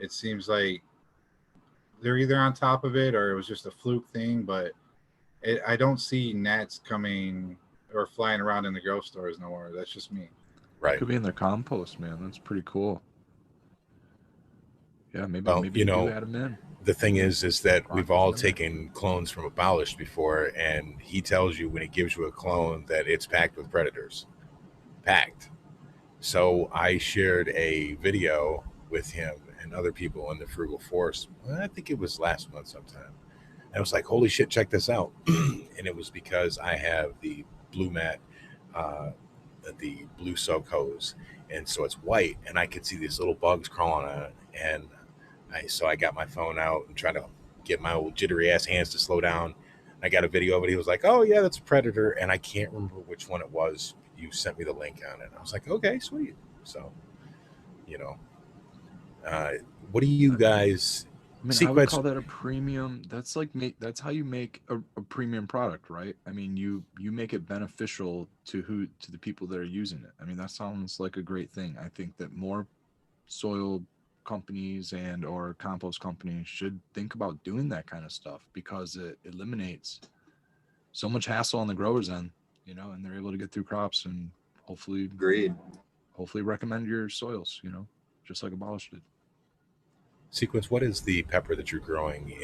It seems like they're either on top of it or it was just a fluke thing, but I don't see gnats coming or flying around in the grow stores no more. That's just me. Right. could be in their compost, man. That's pretty cool. Yeah, maybe Well, maybe you do add them in. the thing is that we've Chronicles all member. taken clones from Abolished before, and he tells you when he gives you a clone that it's packed with predators. Packed. So I shared a video with him and other people in the Frugal Force. I think it was last month sometime. And I was like, holy shit, check this out. And it was because I have the blue mat, uh, the blue soak hose. And so it's white, and I could see these little bugs crawling on it. And I got my phone out and tried to get my old jittery ass hands to slow down. I got a video of it. He was like, "Oh yeah, that's a predator," and I can't remember which one it was. You sent me the link on it. I was like, "Okay, sweet." So, you know, uh, what do you guys I mean, I would sequence? call that a premium. That's like that's how you make a premium product, right? I mean, you make it beneficial to the people that are using it. I mean, that sounds like a great thing. I think that more soil companies and or compost companies should think about doing that kind of stuff, because it eliminates so much hassle on the growers end, and they're able to get through crops and hopefully Agreed. hopefully recommend your soils, just like Abolished did. Sequence. What is the pepper that you're growing